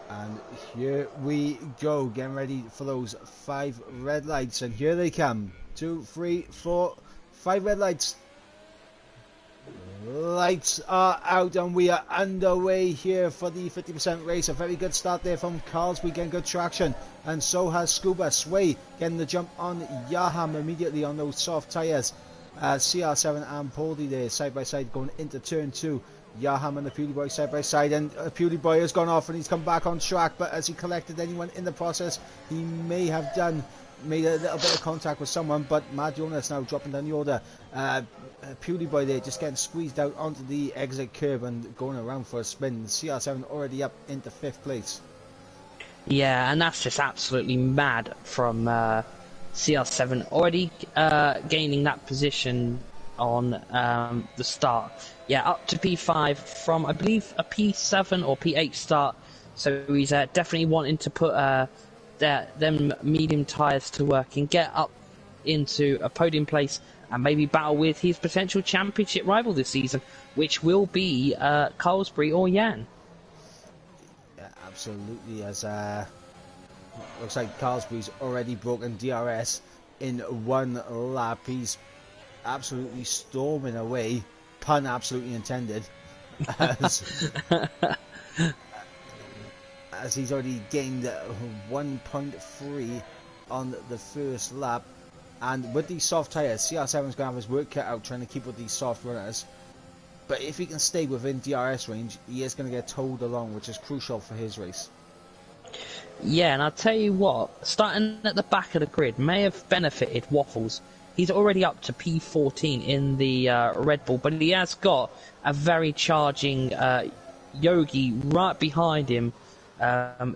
And here we go, getting ready for those 5 red lights, and here they come. 2, 3, 4, 5 red lights. Lights are out and we are underway here for the 50% race. A very good start there from Carlsbury, getting good traction, and so has Scuba. Sway getting the jump on Yaham immediately on those soft tyres. CR7 and Poldy there side by side going into turn 2. Yaham and the Pewdie Boy side by side, and Pewdie Boy has gone off and he's come back on track, but has he collected anyone in the process? He may have made a little bit of contact with someone, but Mad Jonas now dropping down the order. Pewdie Boy there just getting squeezed out onto the exit curb and going around for a spin. CR7 already up into 5th place. Yeah, and that's just absolutely mad from CR7, already gaining that position on the start. Yeah, up to P5 from, I believe, a P7 or P8 start. So he's definitely wanting to put them medium tyres to work and get up into a podium place and maybe battle with his potential championship rival this season, which will be Carlsbury or Jan. Yeah, absolutely. As looks like Carlsbury's already broken DRS in 1 lap. He's absolutely storming away, pun absolutely intended, as he's already gained 1.3 on the first lap. And with these soft tyres, CR7's going to have his work cut out trying to keep with these soft runners. But if he can stay within DRS range, he is going to get towed along, which is crucial for his race. Yeah, and I'll tell you what, starting at the back of the grid may have benefited Waffles. He's already up to P14 in the Red Bull, but he has got a very charging Yogi right behind him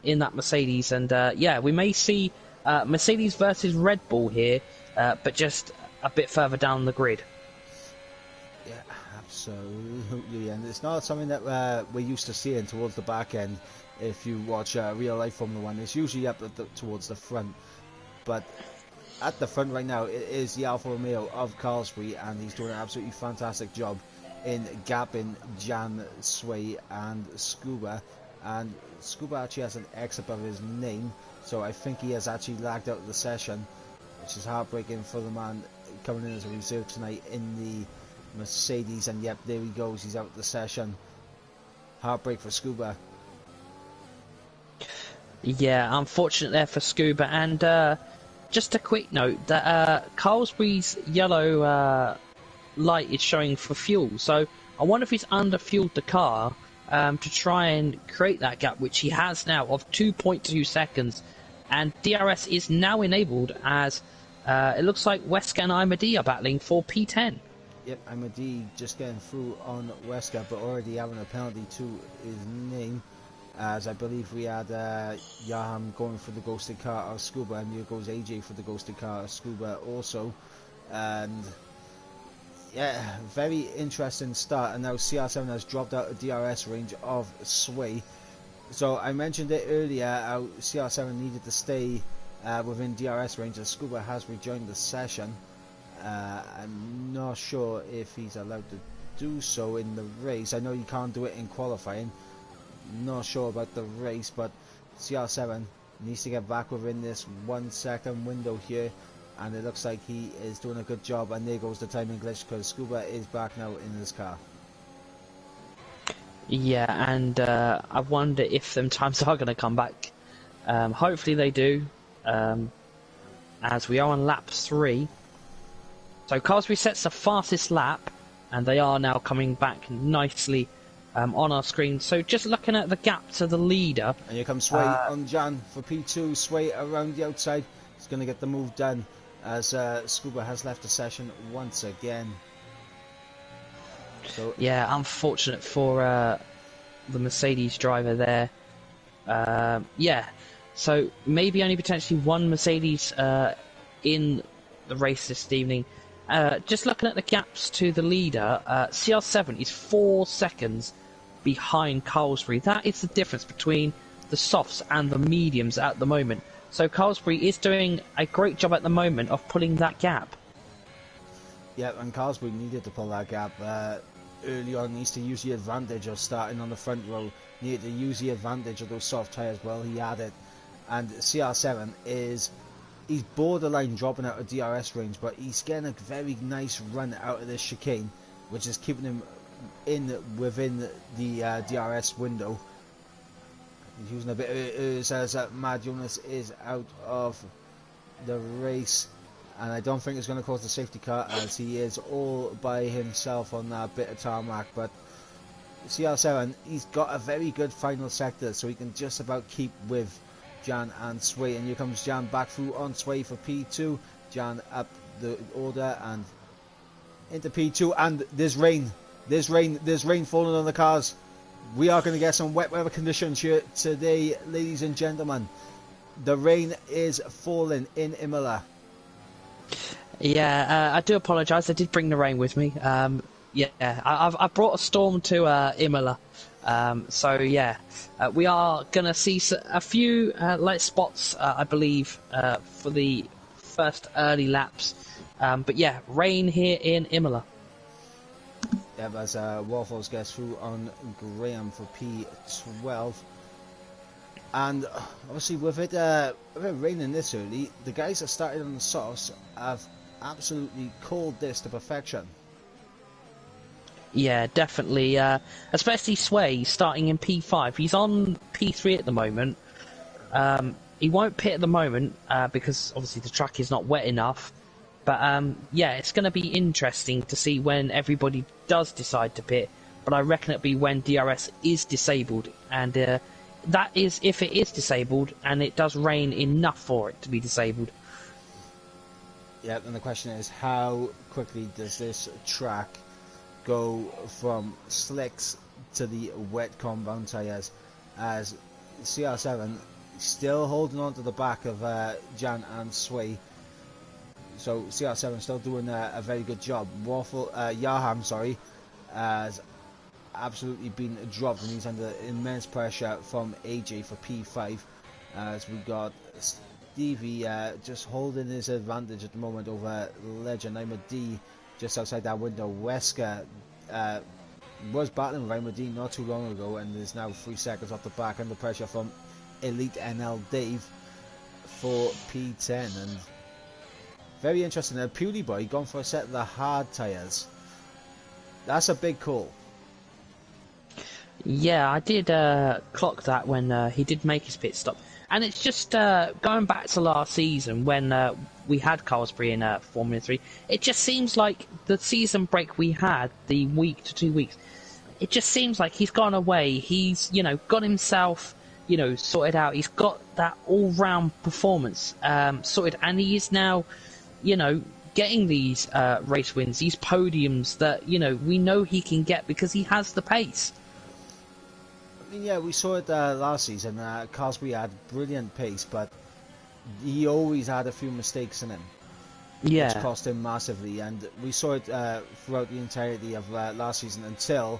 in that Mercedes. And yeah, we may see Mercedes versus Red Bull here, but just a bit further down the grid. Yeah, absolutely. And it's not something that we're used to seeing towards the back end. If you watch real life Formula 1, it's usually up towards the front. But at the front right now, it is the Alfa Romeo of Carlsbury, and he's doing an absolutely fantastic job in gapping Jan, Sway and Scuba. And Scuba actually has an X above his name, so I think he has actually lagged out of the session, which is heartbreaking for the man coming in as a reserve tonight in the Mercedes. And yep, there he goes, he's out of the session. Heartbreak for Scuba. Yeah, unfortunate there for Scuba. And just a quick note that Carlsbury's yellow light is showing for fuel, so I wonder if he's under-fueled the car to try and create that gap, which he has now, of 2.2 seconds. And DRS is now enabled as it looks like Wesker and Imadi are battling for P10. Yep, Imadi just getting through on Wesker, but already having a penalty to his name, as I believe we had Yaham going for the ghosted car of Scuba, and here goes AJ for the ghosted car of Scuba also. And yeah, very interesting start. And now CR7 has dropped out of DRS range of Sway. So I mentioned it earlier, how CR7 needed to stay within DRS range, as Scuba has rejoined the session. I'm not sure if he's allowed to do so in the race. I know you can't do it in qualifying. Not sure about the race, but CR7 needs to get back within this 1 second window here, and it looks like he is doing a good job. And there goes the timing glitch, because Scuba is back now in his car. Yeah, and I wonder if them times are going to come back. Hopefully they do, as we are on lap 3. So Carlsbury sets the fastest lap, and they are now coming back nicely on our screen. So just looking at the gap to the leader. And here comes Sway on Jan for P2. Sway around the outside. He's going to get the move done, as Scuba has left the session once again. So yeah, unfortunate for the Mercedes driver there. Yeah, so maybe only potentially one Mercedes in the race this evening. Just looking at the gaps to the leader, CR7 is 4 seconds behind Carlsbury. That is the difference between the softs and the mediums at the moment. So Carlsbury is doing a great job at the moment of pulling that gap. yeah, and Carlsbury needed to pull that gap early on. Needs to use the advantage of starting on the front row. Needed to use the advantage of those soft tyres. Well, he had it. And CR7 he's borderline dropping out of DRS range, but he's getting a very nice run out of this chicane, which is keeping him within the DRS window. He's using a bit of says that Mad Jonas is out of the race, and I don't think it's going to cause the safety car, as he is all by himself on that bit of tarmac. But CR7, he's got a very good final sector, so he can just about keep with Jan and Sway. And here comes Jan back through on Sway for P2. Jan up the order and into P2, and there's rain falling on the cars. We are going to get some wet weather conditions here today, ladies and gentlemen. The rain is falling in Imola. Yeah, I do apologise. I did bring the rain with me. Yeah, I brought a storm to Imola. So yeah, we are going to see a few light spots, I believe, for the first early laps. But yeah, rain here in Imola. Yeah, as Waffles gets through on Graham for P12. And obviously with it raining this early, the guys that started on the softs have absolutely called this to perfection. Yeah, definitely. Especially Sway starting in P5. He's on P3 at the moment. He won't pit at the moment because obviously the track is not wet enough. But yeah, it's going to be interesting to see when everybody does decide to pit. But I reckon it'll be when DRS is disabled. And that is if it is disabled and it does rain enough for it to be disabled. Yeah, and the question is, how quickly does this track go from slicks to the wet compound tyres, as CR7 still holding on to the back of Jan and Sway. So CR7 still doing a very good job. Yaham, has absolutely been dropped, and he's under immense pressure from AJ for P5, as we got Davey just holding his advantage at the moment over Legend. I'm a D just outside that window. Wesker was battling with Imola GP not too long ago and is now 3 seconds off the back under pressure from Elite NL Dave for P10. And very interesting, Pewdie Boy gone for a set of the hard tyres. That's a big call. Yeah, I did clock that when he did make his pit stop. And it's just going back to last season when we had Carlsbury in Formula 3. It just seems like the season break we had, the week to 2 weeks, it just seems like he's gone away. He's, got himself, sorted out. He's got that all-round performance sorted. And he is now, getting these race wins, these podiums that, we know he can get because he has the pace. I mean, yeah, we saw it last season. Carlsbury had brilliant pace, but he always had a few mistakes in him, which cost him massively. And we saw it throughout the entirety of last season until,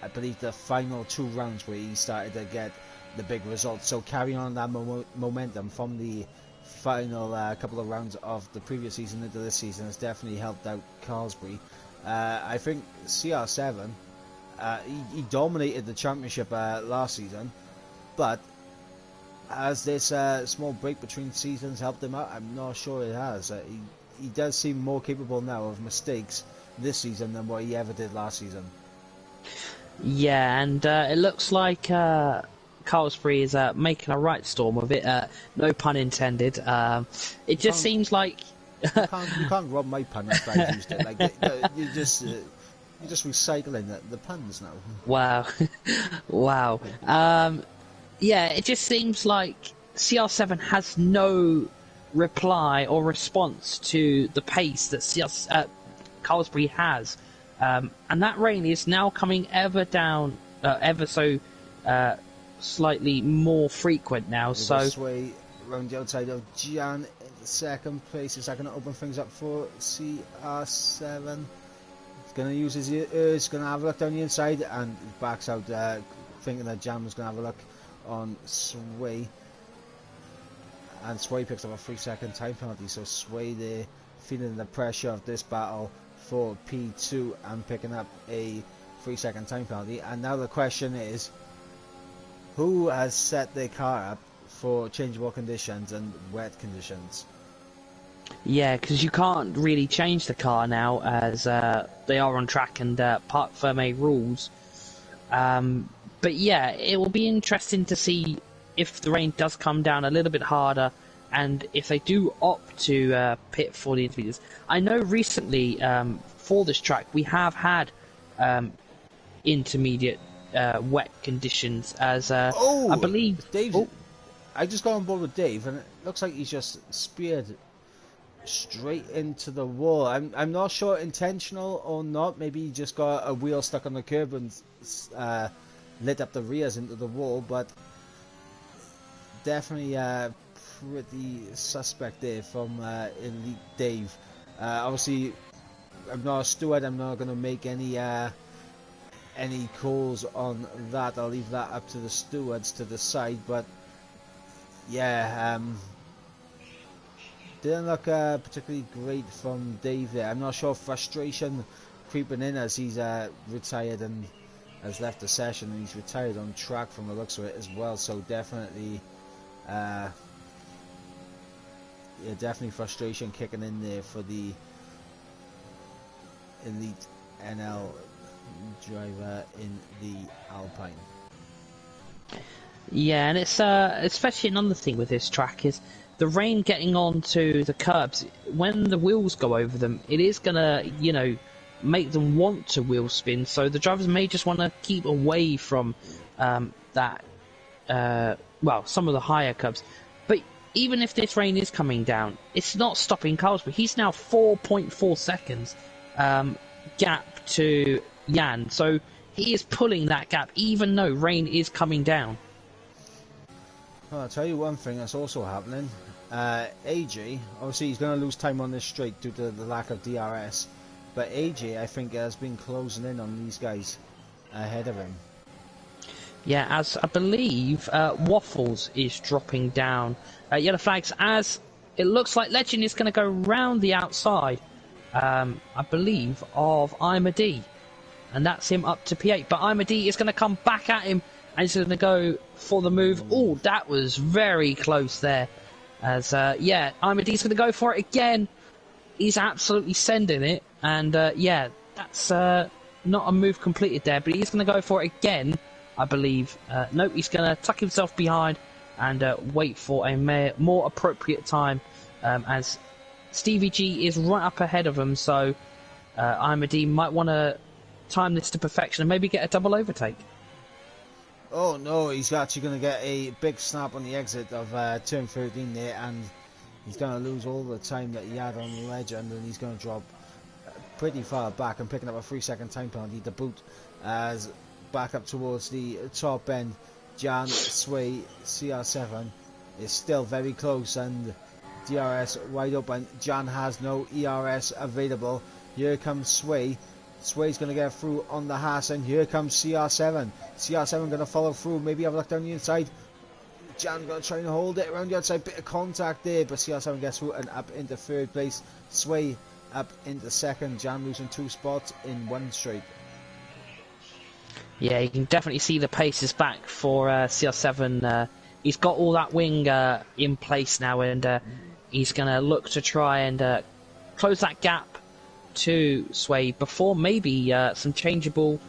I believe, the final 2 rounds where he started to get the big results. So carrying on that momentum from the final couple of rounds of the previous season into this season has definitely helped out Carlsbury. I think CR7... he dominated the championship last season, but has this small break between seasons helped him out? I'm not sure it has. He does seem more capable now of mistakes this season than what he ever did last season. Yeah, and it looks like Carlsbury is making a right storm of it. No pun intended. It just seems like you can't rob my pun if I used it. Like you just. You're just recycling the puns now. Wow. Wow. Yeah, it just seems like CR7 has no reply or response to the pace that Carlsbury has. And that rain is now coming ever so slightly more frequent now. So sway around the outside of Jan in the second place. Is that going to open things up for CR7? Going to use his ears, going to have a look down the inside, and backs out thinking that Jan was going to have a look on Sway. And Sway picks up a 3-second time penalty, so Sway there feeling the pressure of this battle for P2 and picking up a 3-second time penalty. And now the question is, who has set their car up for changeable conditions and wet conditions? Yeah, because you can't really change the car now as they are on track and Parc Fermé rules. But yeah, it will be interesting to see if the rain does come down a little bit harder and if they do opt to pit for the intermediates. I know recently for this track we have had intermediate wet conditions as I believe... Dave, I just got on board with Dave and it looks like he's just speared straight into the wall. I'm not sure intentional or not. Maybe he just got a wheel stuck on the curb and lit up the rears into the wall, but definitely pretty suspect there from Elite Dave. Obviously I'm not a steward, I'm not going to make any calls on that. I'll leave that up to the stewards to decide, but yeah, didn't look particularly great from Dave there. I'm not sure, frustration creeping in as he's retired and has left the session, and he's retired on track from the looks of it as well. So definitely, yeah, definitely frustration kicking in there for the Elite NL driver in the Alpine. Yeah, and it's especially another thing with this track is the rain getting onto the curbs. When the wheels go over them, it is gonna, make them want to wheel spin. So the drivers may just want to keep away from that. Well, some of the higher curbs. But even if this rain is coming down, it's not stopping Carlsbury. He's now 4.4 seconds gap to Jan. So he is pulling that gap, even though rain is coming down. Well, I'll tell you one thing that's also happening. AJ, obviously he's going to lose time on this straight due to the lack of DRS, but AJ, I think, has been closing in on these guys ahead of him. Yeah, as I believe Waffles is dropping down yellow flags, as it looks like Legend is going to go round the outside, I believe, of Imad, and that's him up to P8. But Imad is going to come back at him, and he's going to go for the move. Oh, that was very close there. As yeah, Imad is going to go for it again. He's absolutely sending it, and yeah, that's not a move completed there, but he's going to go for it again, I believe. Nope, he's going to tuck himself behind and wait for a more appropriate time, as Stevie G is right up ahead of him, so Imad might want to time this to perfection and maybe get a double overtake. Oh no, he's actually going to get a big snap on the exit of turn 13 there, and he's going to lose all the time that he had on the Legend, and he's going to drop pretty far back and picking up a 3-second time penalty to boot, as back up towards the top end. Jan Sway CR7 is still very close, and DRS wide open. Jan has no ERS available. Here comes Sway. Sway's going to get through on the Haas, and here comes CR7. CR7 going to follow through, maybe have a look down the inside. Jan going to try and hold it around the outside, bit of contact there, but CR7 gets through and up into third place. Sway up into second. Jan losing 2 spots in one straight. Yeah, you can definitely see the pace is back for CR7. He's got all that wing in place now, and he's going to look to try and close that gap to Sway before maybe some changeable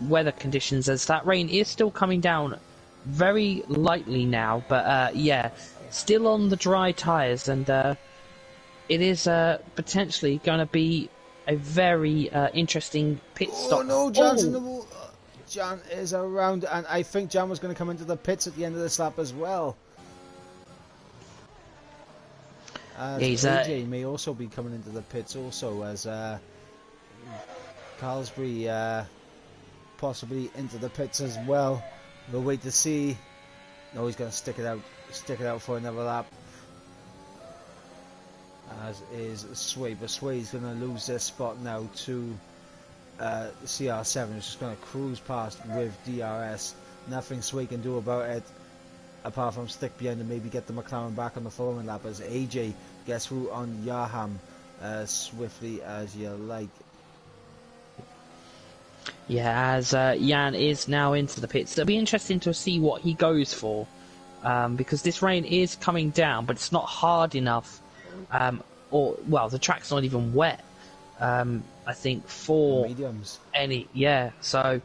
weather conditions, as that rain is still coming down very lightly now, but yeah, still on the dry tyres, and it is potentially going to be a very interesting pit stop. Oh no, Jan's in the wall. Jan is around, and I think Jan was going to come into the pits at the end of this lap as well. AJ may also be coming into the pits also, as Carlsbury possibly into the pits as well. We'll wait to see. No, he's going to stick it out for another lap, as is Sway, but Sway's going to lose this spot now to CR7, who's just going to cruise past with DRS. Nothing Sway can do about it, apart from stick behind and maybe get the McLaren back on the following lap, as AJ gets through on Yaham swiftly as you like. Yeah, as Jan is now into the pits. It'll be interesting to see what he goes for, because this rain is coming down, but it's not hard enough, or, well, the track's not even wet, I think, for mediums. So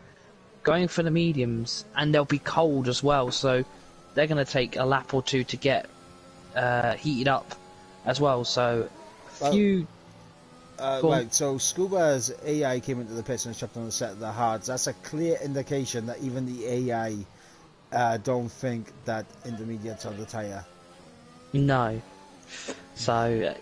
going for the mediums, and they'll be cold as well, so they're going to take a lap or two to get heated up as well, so right, so Scuba's AI came into the pits and jumped on the set of the hards. That's a clear indication that even the AI don't think that intermediates on the tyre. No. So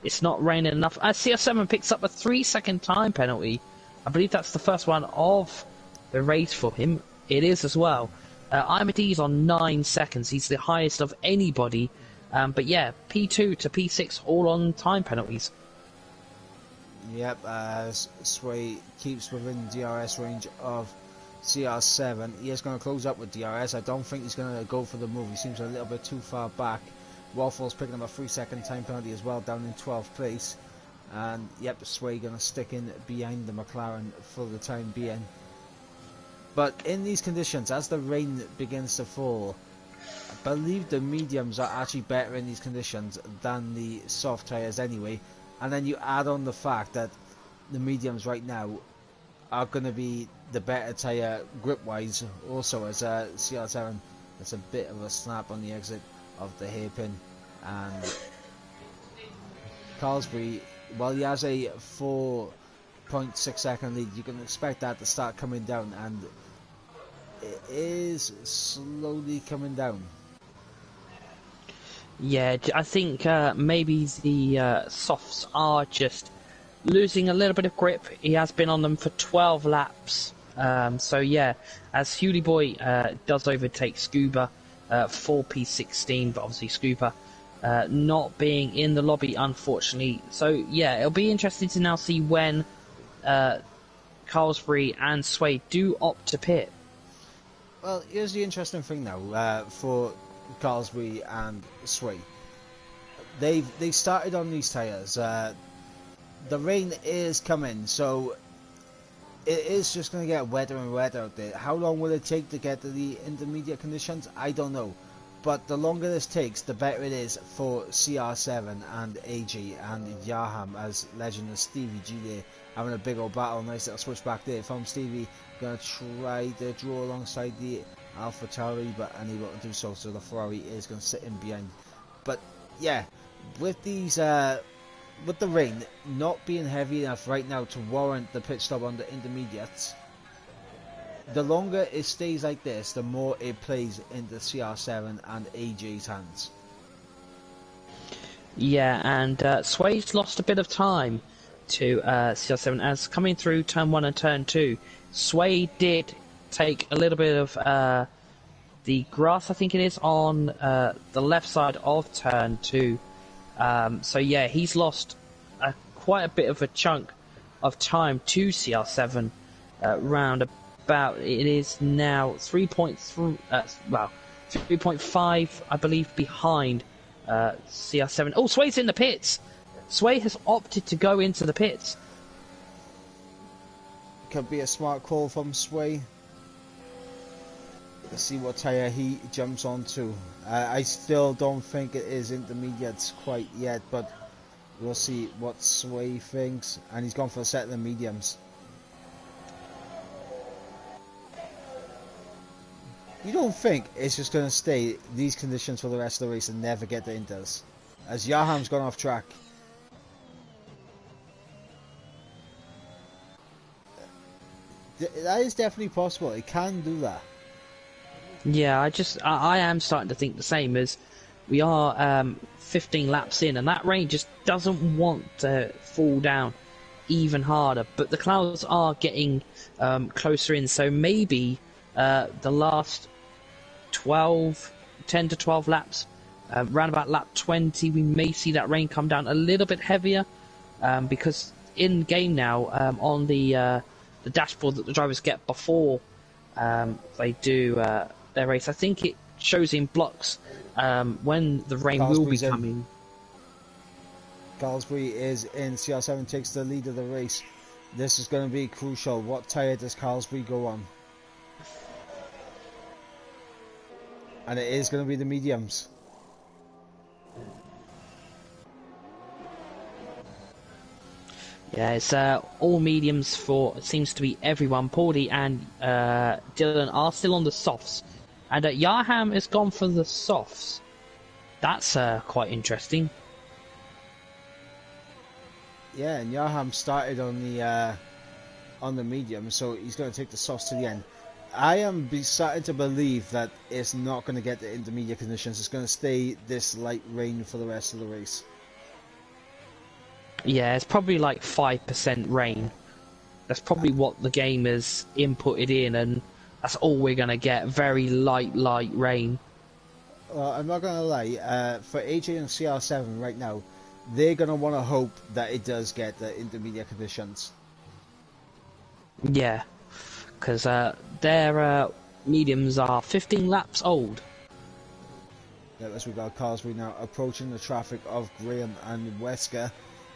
it's not raining enough. CR7 picks up a 3-second time penalty. I believe that's the first one of the race for him. It is as well. Imad on 9 seconds. He's the highest of anybody. But yeah, P2 to P6 all on time penalties. Yep, as Sway keeps within DRS range of CR7. He is going to close up with DRS. I don't think he's going to go for the move. He seems a little bit too far back. Waffles picking up a 3-second time penalty as well, down in 12th place. And yep, Sway going to stick in behind the McLaren for the time being. But in these conditions, as the rain begins to fall, I believe the mediums are actually better in these conditions than the soft tyres anyway. And then you add on the fact that the mediums right now are going to be the better tyre grip-wise also, as CR7, that's a bit of a snap on the exit of the hairpin. And Carlsbury, while he has a 4.6 second lead, you can expect that to start coming down, and it is slowly coming down. Yeah, I think maybe the softs are just losing a little bit of grip. He has been on them for 12 laps. So yeah, as Hewley Boy does overtake Scuba for P16, but obviously Scuba not being in the lobby, unfortunately. So yeah, it'll be interesting to now see when Carlsbury and Sway do opt to pit. Well, here's the interesting thing now for Carlsbury and Sway. They started on these tyres. The rain is coming, so it is just going to get wetter and wetter out there. How long will it take to get to the intermediate conditions? I don't know. But the longer this takes, the better it is for CR7 and AG and Yaham, as Legend and Stevie G there having a big old battle. Nice little switch back there from Stevie. Going to try to draw alongside the Alpha Tauri, but unable to do so. So the Ferrari is going to sit in behind. But yeah, with these, with the rain not being heavy enough right now to warrant the pit stop on the intermediates, the longer it stays like this, the more it plays into CR7 and AJ's hands. Yeah, and Sway's lost a bit of time to CR7 as coming through turn 1 and turn 2. Sway did take a little bit of the grass, I think it is, on the left side of turn 2. So yeah, he's lost quite a bit of a chunk of time to CR7 round about. It is now 3.5, I believe, behind CR7. Oh, Sway's in the pits. Sway has opted to go into the pits. Could be a smart call from Sway. Let's see what tyre he jumps onto. I still don't think it is intermediates quite yet, but we'll see what Sway thinks. And he's gone for a set of the mediums. You don't think it's just going to stay these conditions for the rest of the race and never get the inters? As Yaham's gone off track. That is definitely possible. It can do that. Yeah, I am starting to think the same, as we are 15 laps in, and that rain just doesn't want to fall down even harder. But the clouds are getting closer in, so maybe the last 10 to 12 laps, round about lap 20, we may see that rain come down a little bit heavier, because in game now, on the dashboard that the drivers get before they do their race, I think it shows in blocks when the rain will be coming. Carlsbury is in. CR7 takes the lead of the race. This is going to be crucial. What tyre does Carlsbury go on? And it is going to be the mediums. Yeah, it's all mediums for, it seems to be everyone. Paulie and Dylan are still on the softs. And Yaham has gone for the softs. That's quite interesting. Yeah, and Yaham started on the medium, so he's going to take the softs to the end. I am starting to believe that it's not going to get the intermediate conditions. It's going to stay this light rain for the rest of the race. Yeah, it's probably like 5% rain. That's probably what the game has inputted in, and that's all we're going to get. Very light rain. Well, I'm not going to lie. For AJ and CR7 right now, they're going to want to hope that it does get the intermediate conditions. Yeah, because their mediums are 15 laps old. Yeah, as we got Carlsbury now approaching the traffic of Graham and Wesker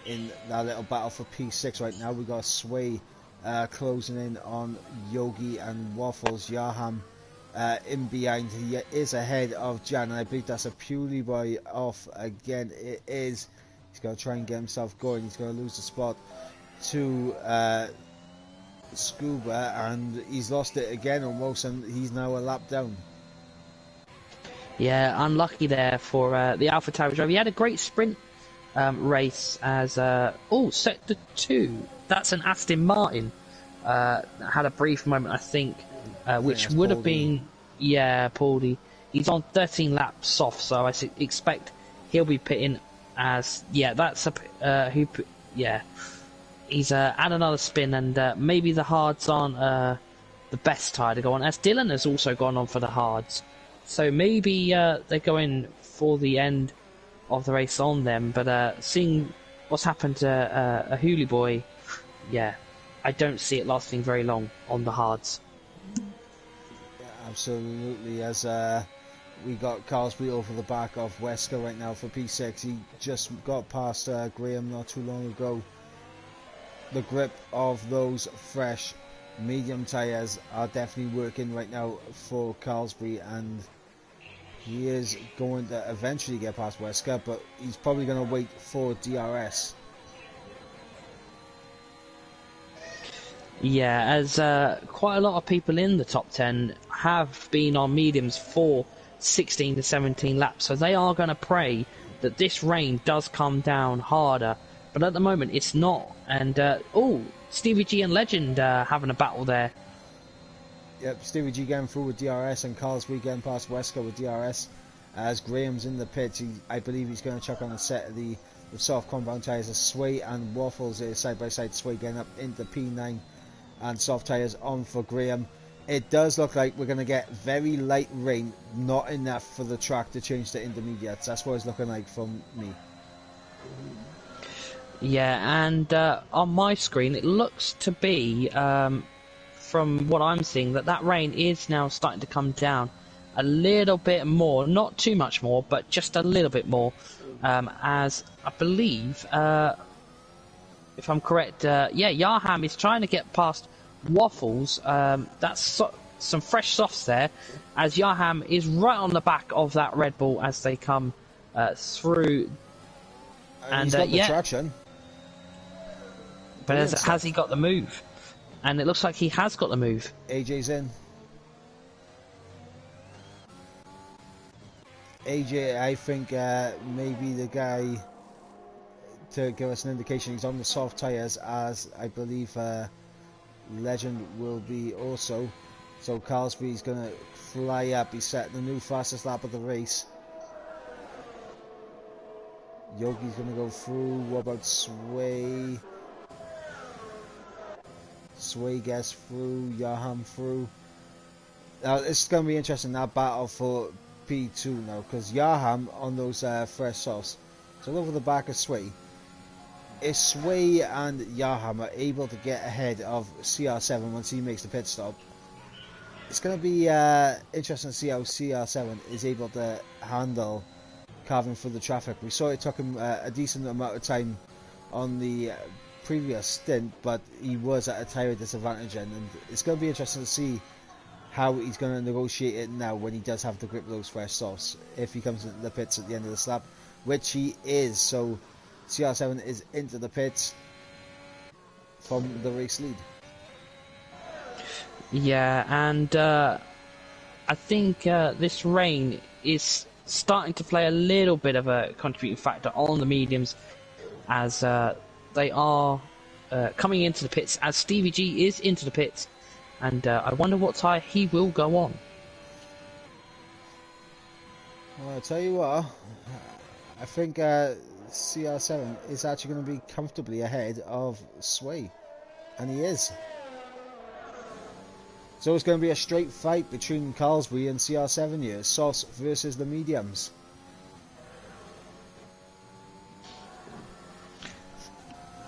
in that little battle for P6 right now. We got Sway closing in on Yogi and Waffles. Yaham in behind. He is ahead of Jan, and I believe that's a Pewley boy off again. It is. He's going to try and get himself going. He's going to lose the spot to Scuba, and he's lost it again almost, and he's now a lap down. Yeah, unlucky there for the Alpha Tauri driver. He had a great sprint race as sector 2. That's an Aston Martin. Had a brief moment, I think, which would have been, yeah, Paulie. He's on 13 laps soft, so I expect he'll be pitting as, yeah, that's a he's at another spin, and maybe the hards aren't the best tyre to go on, as Dylan has also gone on for the hards. So maybe they're going for the end of the race on them, but seeing what's happened to a Hooley boy, yeah, I don't see it lasting very long on the hards. Absolutely, as we got Carlsbury over the back of Wesker right now for P6. He just got past Graham not too long ago. The grip of those fresh medium tyres are definitely working right now for Carlsbury, and he is going to eventually get past Wesker, but he's probably going to wait for DRS. Yeah, as quite a lot of people in the top 10 have been on mediums for 16 to 17 laps, so they are going to pray that this rain does come down harder, but at the moment it's not. And Stevie G and Legend having a battle there. Yep, Stevie G getting through with DRS, and Carlsbury getting past Wesker with DRS. As Graham's in the pits, I believe he's going to chuck on a set of the soft compound tyres as Sway and Waffles is side by side. Sway getting up into P9 and soft tyres on for Graham. It does look like we're going to get very light rain, not enough for the track to change to intermediates. That's what it's looking like from me. Yeah, and on my screen it looks to be, from what I'm seeing, that rain is now starting to come down a little bit more, not too much more, but just a little bit more, as I believe, if I'm correct, Yaham is trying to get past Waffles. That's some fresh softs there, as Yaham is right on the back of that Red Bull as they come through. And he's got the traction. But has he got the move? And it looks like he has got the move. AJ's in. AJ, I think, maybe the guy to give us an indication. He's on the soft tyres, as I believe Legend will be also. So Carlsbury's going to fly up. He's setting the new fastest lap of the race. Yogi's going to go through. What about Sway? Sway gets through. Yaham through. Now it's going to be interesting, that battle for P2 now, because Yaham on those fresh softs, so over the back of Sway. If Sway and Yaham are able to get ahead of CR7 once he makes the pit stop, it's going to be interesting to see how CR7 is able to handle carving through the traffic. We saw it took him a decent amount of time on the previous stint, but he was at a tyre disadvantage, and it's going to be interesting to see how he's going to negotiate it now when he does have to grip those fresh softs, if he comes into the pits at the end of the lap, which he is. So CR7 is into the pits from the race lead. Yeah, and I think this rain is starting to play a little bit of a contributing factor on the mediums, as they are coming into the pits, as Stevie G is into the pits, and I wonder what tyre he will go on. Well, I'll tell you what, I think CR7 is actually going to be comfortably ahead of Sway, and he is. So it's going to be a straight fight between Carlsbury and CR7 here, softs versus the mediums.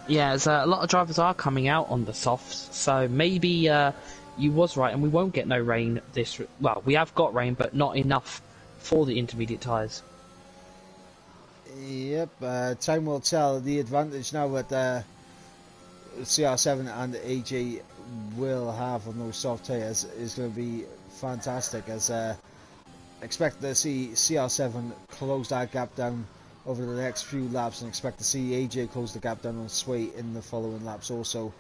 Yeah, as a lot of drivers are coming out on the softs, so maybe you was right, and we won't get no rain this. Well, we have got rain, but not enough for the intermediate tyres. Yep, time will tell. The advantage now that CR7 and AJ will have on those soft tyres is going to be fantastic, as expect to see CR7 close that gap down over the next few laps, and expect to see AJ close the gap down on Sway in the following laps also.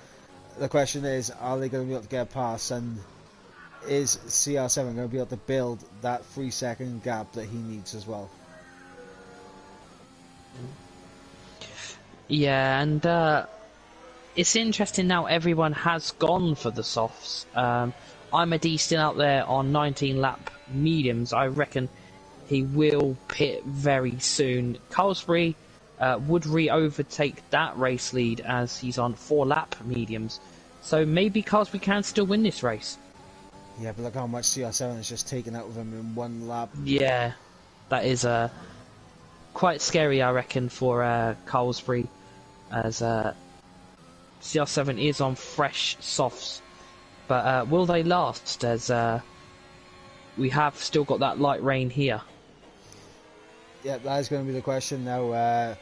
The question is, are they going to be able to get past, and is CR7 going to be able to build that 3-second gap that he needs as well? Yeah, and it's interesting now everyone has gone for the softs. Imadi still out there on 19 lap mediums. I reckon he will pit very soon. Carlsbury would overtake that race lead, as he's on 4 lap mediums. So maybe Carlsbury can still win this race. Yeah, but look how much CR7 has just taken out of him in 1 lap. Yeah, that is quite scary, I reckon, for Carlsbury, as CR7 is on fresh softs. But will they last, as we have still got that light rain here. Yeah, that is going to be the question now.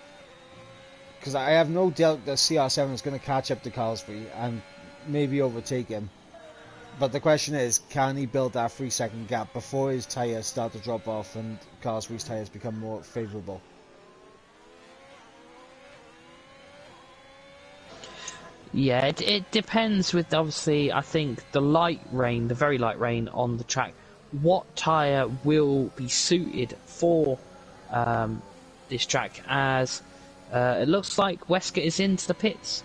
Because I have no doubt that CR7 is going to catch up to Carlsbury and maybe overtake him. But the question is, can he build that 3-second gap before his tyres start to drop off and Carlsbury's tyres become more favourable? Yeah, it depends with, obviously, I think the light rain, the very light rain on the track, what tyre will be suited for this track, as it looks like Wesker is into the pits.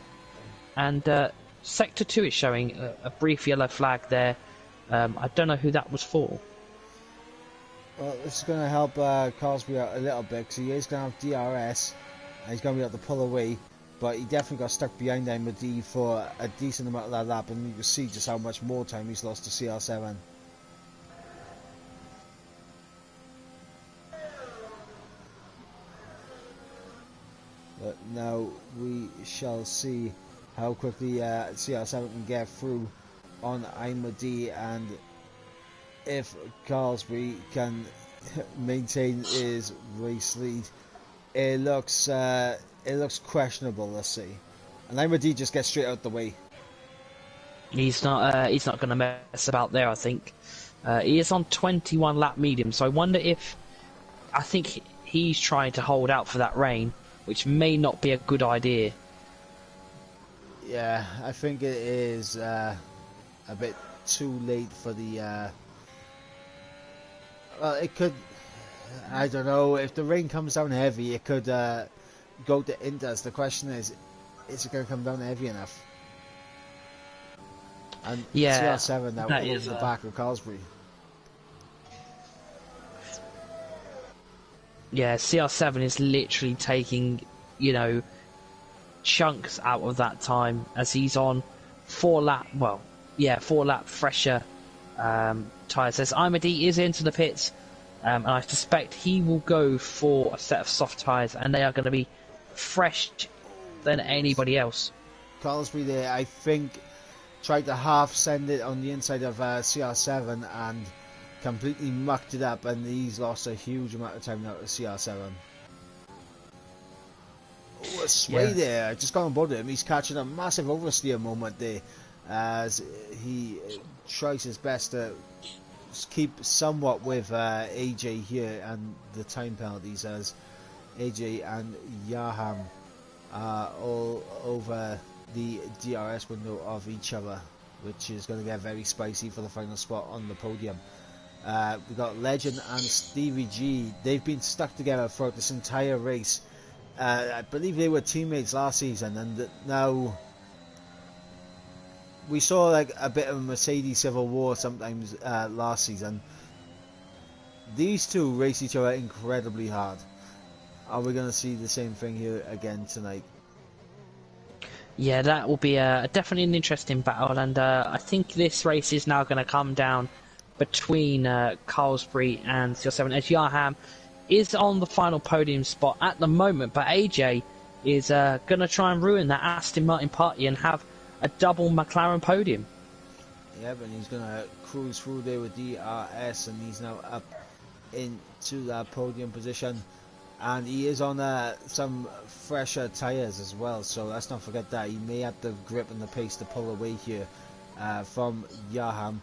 And Sector 2 is showing a brief yellow flag there. I don't know who that was for. Well, this is going to help Carlsbury out a little bit, because he is going to have DRS, and he's going to be able to pull away, but he definitely got stuck behind Imola for a decent amount of that lap, and you can see just how much more time he's lost to CR7. But now we shall see how quickly CR7 can get through on Imola, and if Carlsbury can maintain his race lead. It looks questionable. Let's see. And Imola just gets straight out the way. He's not going to mess about there. I think he is on 21 lap medium, so I wonder if he's trying to hold out for that rain, which may not be a good idea. Yeah, I think it is a bit too late for the. Well, it could. I don't know, if the rain comes down heavy, it could go to Inters. The question is it going to come down heavy enough? And yeah, CR7 that was the back of Carlsbury. Yeah, CR7 is literally taking, chunks out of that time, as he's on 4 lap fresher tyres. As Imola is into the pits, and I suspect he will go for a set of soft tyres, and they are going to be fresh than anybody else. Carlsbury there, I think, tried to half send it on the inside of CR7 and completely mucked it up, and he's lost a huge amount of time now to CR7. Oh, a sway there. I just got on board him. He's catching a massive oversteer moment there as he tries his best to keep somewhat with AJ here, and the time penalties, as AJ and Yaham are all over the DRS window of each other, which is going to get very spicy for the final spot on the podium. We've got Legend and Stevie G. They've been stuck together throughout this entire race. I believe they were teammates last season, and now we saw like a bit of a Mercedes civil war sometimes last season. These two race each other incredibly hard. Are we going to see the same thing here again tonight? Yeah, that will be definitely an interesting battle, and I think this race is now going to come down between Carlsbury and CR7, as Yaham is on the final podium spot at the moment, but AJ is going to try and ruin that Aston Martin party and have a double McLaren podium. Yeah, but he's going to cruise through there with DRS, and he's now up into that podium position. And he is on some fresher tyres as well, so let's not forget that. He may have the grip and the pace to pull away here from Yaham.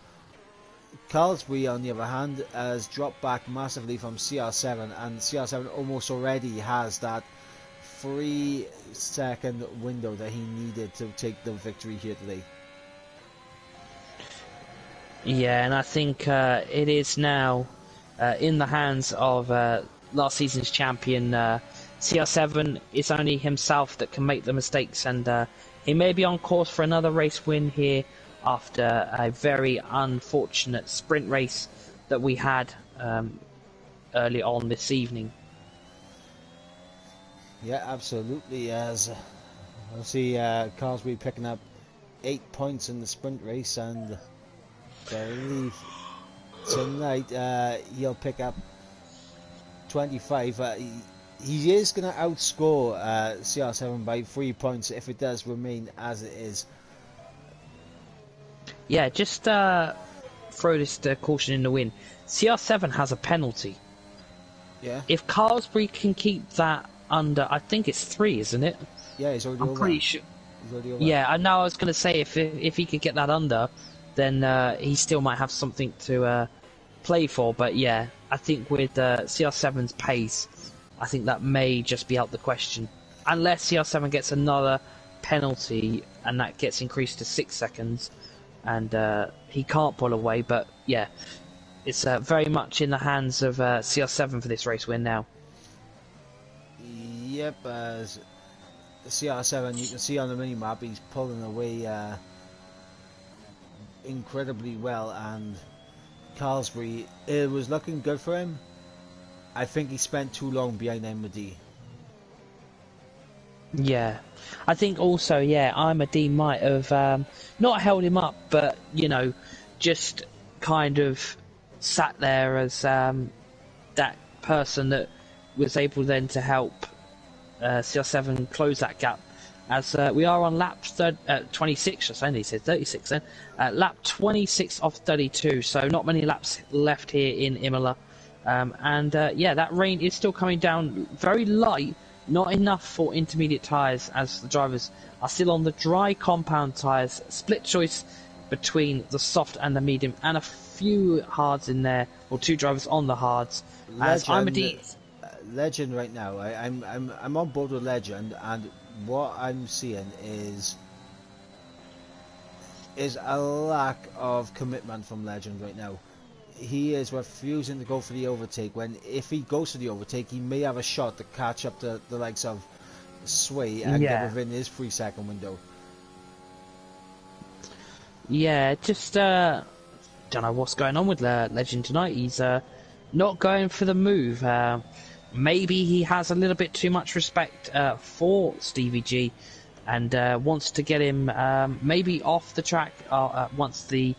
Carlsbury, on the other hand, has dropped back massively from CR7, and CR7 almost already has that 3-second window that he needed to take the victory here today. Yeah, and I think it is now in the hands of last season's champion. CR7 is only himself that can make the mistakes, and he may be on course for another race win here after a very unfortunate sprint race that we had early on this evening. Yeah, absolutely. As we'll see Carlsbury picking up 8 points in the sprint race, and I believe tonight he'll pick up 25. He is going to outscore CR7 by 3 points if it does remain as it is. Yeah, just throw this caution in the wind. CR7 has a penalty. Yeah. If Carlsbury can keep that under, I think it's 3, isn't it? Yeah, he's already I'm over. pretty sure. He's already over. Yeah, I know. I was going to say if he could get that under, then he still might have something to play for. But yeah, I think with CR7's pace, I think that may just be out the question. Unless CR7 gets another penalty and that gets increased to 6 seconds, and he can't pull away. But yeah, it's very much in the hands of CR7 for this race win now. Yep, as CR7, you can see on the mini-map, he's pulling away incredibly well, and Carlsbury, it was looking good for him. I think he spent too long behind MD. Yeah, I think also, yeah, Imad might have not held him up, but, you know, just kind of sat there as that person that was able then to help CR7 close that gap. As we are on lap 26, I only said 36 then, lap 26 of 32, so not many laps left here in Imola. Yeah, that rain is still coming down very light, not enough for intermediate tyres, as the drivers are still on the dry compound tyres. Split choice between the soft and the medium, and a few hards in there, or 2 drivers on the hards. Legend right now. I'm on board with Legend, and what I'm seeing is a lack of commitment from Legend right now. He is refusing to go for the overtake, when if he goes for the overtake, he may have a shot to catch up to the likes of Sway and get within his 3-second window. Yeah, just don't know what's going on with Legend tonight. He's not going for the move. Maybe he has a little bit too much respect for Stevie G, and wants to get him maybe off the track once the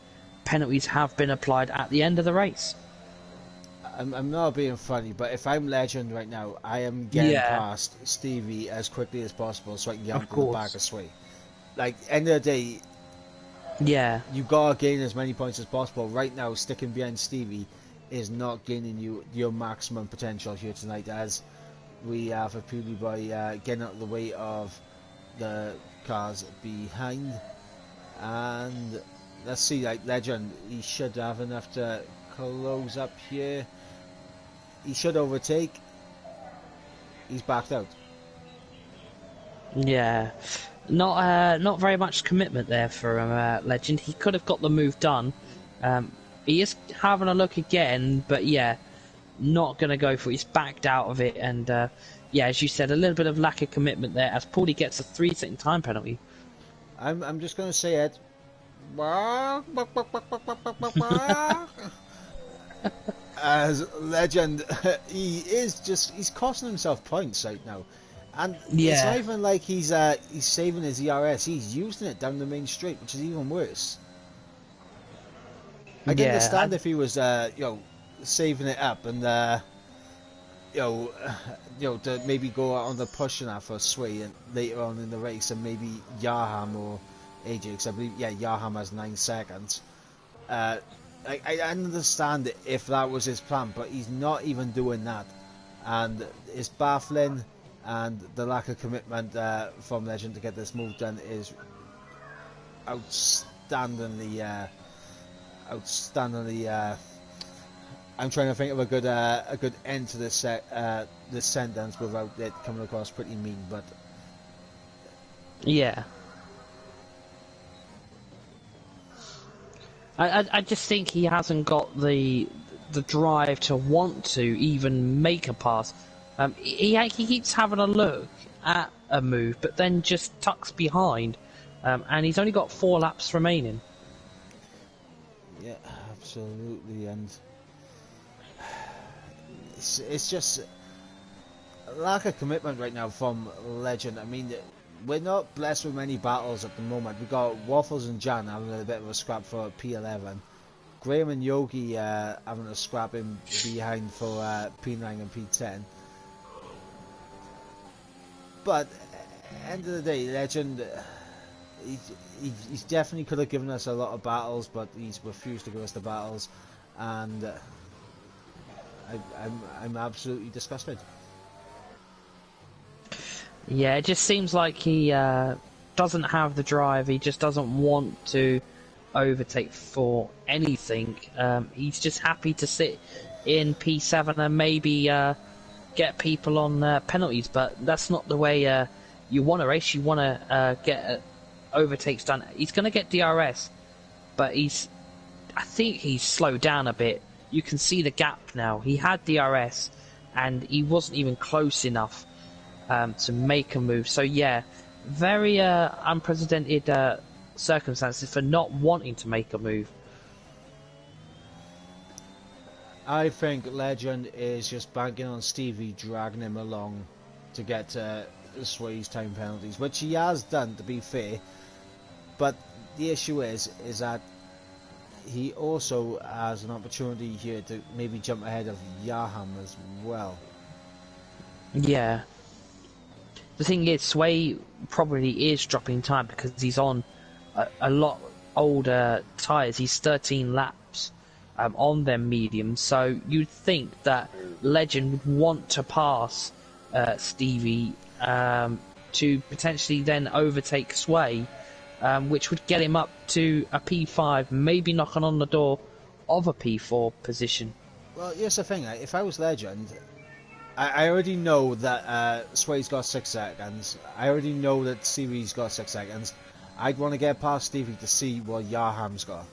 penalties have been applied at the end of the race. I'm not being funny, but if I'm Legend right now, I am getting past Stevie as quickly as possible so I can get onto the back of Sway. Like, end of the day, you gotta gain as many points as possible. Right now, sticking behind Stevie is not gaining you your maximum potential here tonight, as we have a PewDiePie getting out of the way of the cars behind. And let's see, like, Legend, he should have enough to close up here. He should overtake. He's backed out. Yeah, not very much commitment there for Legend. He could have got the move done. He is having a look again, but yeah, not going to go for it. He's backed out of it, and yeah, as you said, a little bit of lack of commitment there, as Paulie gets a 3-second time penalty. I'm just going to say it. As Legend, he's costing himself points right now, and it's not even like he's saving his ERS. He's using it down the main straight, which is even worse. I can understand if he was saving it up and to maybe go on the push and that for Sway and later on in the race, and maybe Yaham or AJ, because I believe Yaham has 9 seconds. I understand if that was his plan, but he's not even doing that, and it's baffling. And the lack of commitment from Legend to get this move done is outstandingly. I'm trying to think of a good end to this this sentence without it coming across pretty mean, but yeah. I just think he hasn't got the drive to want to even make a pass. He keeps having a look at a move, but then just tucks behind, and he's only got 4 laps remaining. Yeah, absolutely, and it's just a lack of commitment right now from Legend. I mean, we're not blessed with many battles at the moment. We've got Waffles and Jan having a bit of a scrap for P11. Graham and Yogi having a scrap in behind for P9 and P10. But end of the day, Legend, He's definitely could have given us a lot of battles, but he's refused to give us the battles, and I'm absolutely disgusted. Yeah, it just seems like he doesn't have the drive. He just doesn't want to overtake for anything. He's just happy to sit in P7 and maybe get people on penalties, but that's not the way you want to race. You want to get overtakes done. He's going to get DRS, but I think he's slowed down a bit. You can see the gap now. He had DRS, and he wasn't even close enough to make a move. So yeah, very unprecedented circumstances for not wanting to make a move. I think Legend is just banking on Stevie dragging him along to get Sway's time penalties, which he has done, to be fair. But the issue is that he also has an opportunity here to maybe jump ahead of Yaham as well. Yeah. The thing is, Sway probably is dropping time because he's on a lot older tyres. He's 13 laps on them mediums, so you'd think that Legend would want to pass Stevie to potentially then overtake Sway, which would get him up to a P5, maybe knocking on the door of a P4 position. Well, here's the thing, if I was Legend, I already know that Sway's got 6 seconds. I already know that Stevie's got 6 seconds. I'd want to get past Stevie to see what Yaham's got.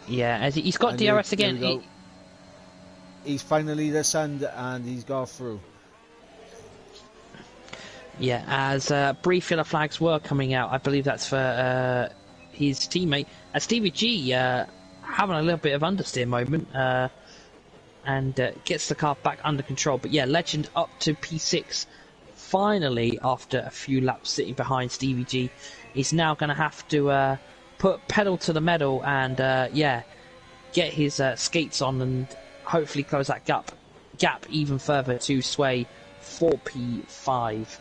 Yeah, as he's got And DRS again. He's finally descended and he's got through. Yeah, as brief yellow flags were coming out, I believe that's for his teammate. Stevie G having a little bit of understeer moment and gets the car back under control. But yeah, Legend up to P6 finally after a few laps sitting behind Stevie G. He's now going to have to put pedal to the metal and yeah, get his skates on and hopefully close that gap even further to Sway for P5.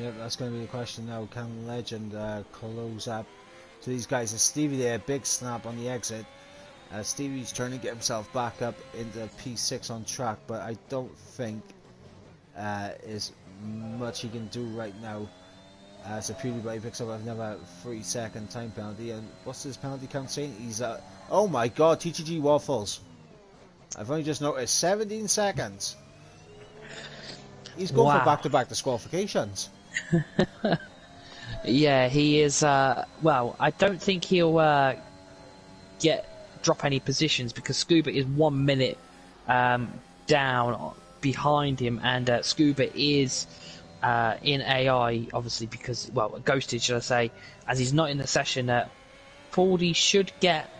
Yeah, that's going to be the question now. Can Legend close up to these guys? And Stevie there, big snap on the exit. Stevie's trying to get himself back up into P6 on track, but I don't think is much he can do right now. So PewDiePie picks up another 3-second time penalty, and what's his penalty count saying? He's oh my god, TTG waffles. I've only just noticed 17 seconds. He's going for back-to-back disqualifications. Yeah, he is. Well, I don't think he'll drop any positions because Scuba is 1 minute down behind him, and Scuba is in AI, obviously, because, well, ghosted, should I say, as he's not in the session. Pauldy should get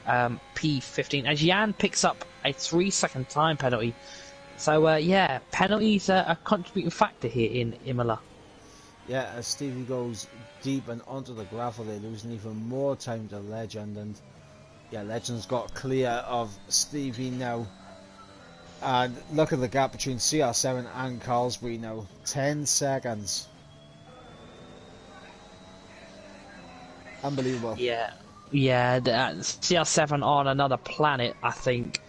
P15 as Jan picks up a 3-second time penalty. So yeah, penalties are a contributing factor here in Imola. Yeah, as Stevie goes deep and onto the gravel, they're losing even more time to Legend, and yeah, Legend's got clear of Stevie now. And look at the gap between CR7 and Carlsbury now, 10 seconds. Unbelievable. Yeah, CR7 on another planet, I think.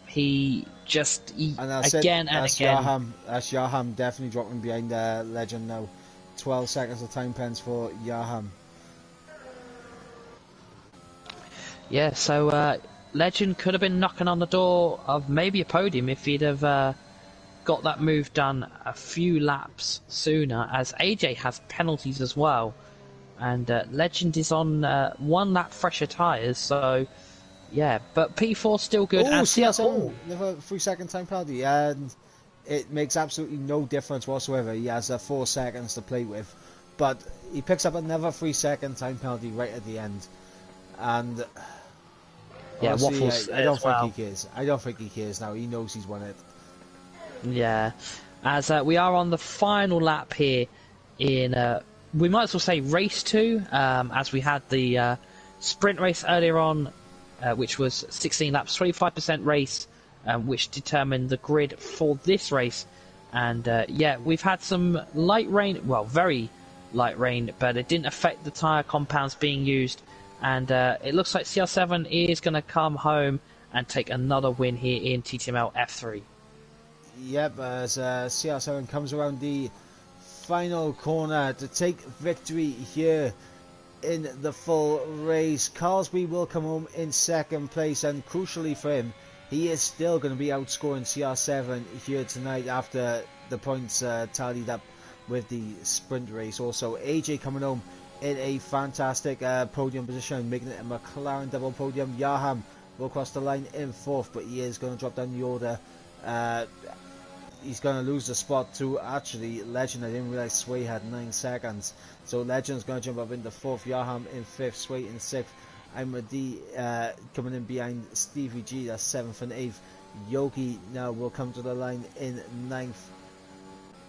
He again and again. That's Yaham definitely dropping behind Legend now. 12 seconds of time pens for Yaham. Yeah, so Legend could have been knocking on the door of maybe a podium if he'd have got that move done a few laps sooner, as AJ has penalties as well. And Legend is on 1 lap fresher tyres, so yeah, but P4 still good. Oh, CR7, another 3-second time penalty, and it makes absolutely no difference whatsoever. He has 4 seconds to play with, but he picks up another 3-second time penalty right at the end. And yeah, honestly, Waffles. I don't think he cares. I don't think he cares now. He knows he's won it. Yeah, as we are on the final lap here in, we might as well say race 2, as we had the sprint race earlier on, which was 16 laps, 25% race, which determined the grid for this race. And yeah, we've had some light rain, well, very light rain, but it didn't affect the tyre compounds being used. And it looks like CR7 is going to come home and take another win here in TTML F3. Yep, as CR7 comes around the final corner to take victory here in the full race. Carlsbury will come home in second place, and crucially for him, he is still going to be outscoring CR7 here tonight after the points tallied up with the sprint race. Also, AJ coming home in a fantastic podium position, making it a McLaren double podium. Yaham will cross the line in fourth, but he is going to drop down the order. He's going to lose the spot to actually Legend. I didn't realize Sway had 9 seconds. So Legend's going to jump up into fourth, Yaham in fifth, Sway in sixth. Imadi coming in behind Stevie G, that's seventh and eighth. Yogi now will come to the line in ninth.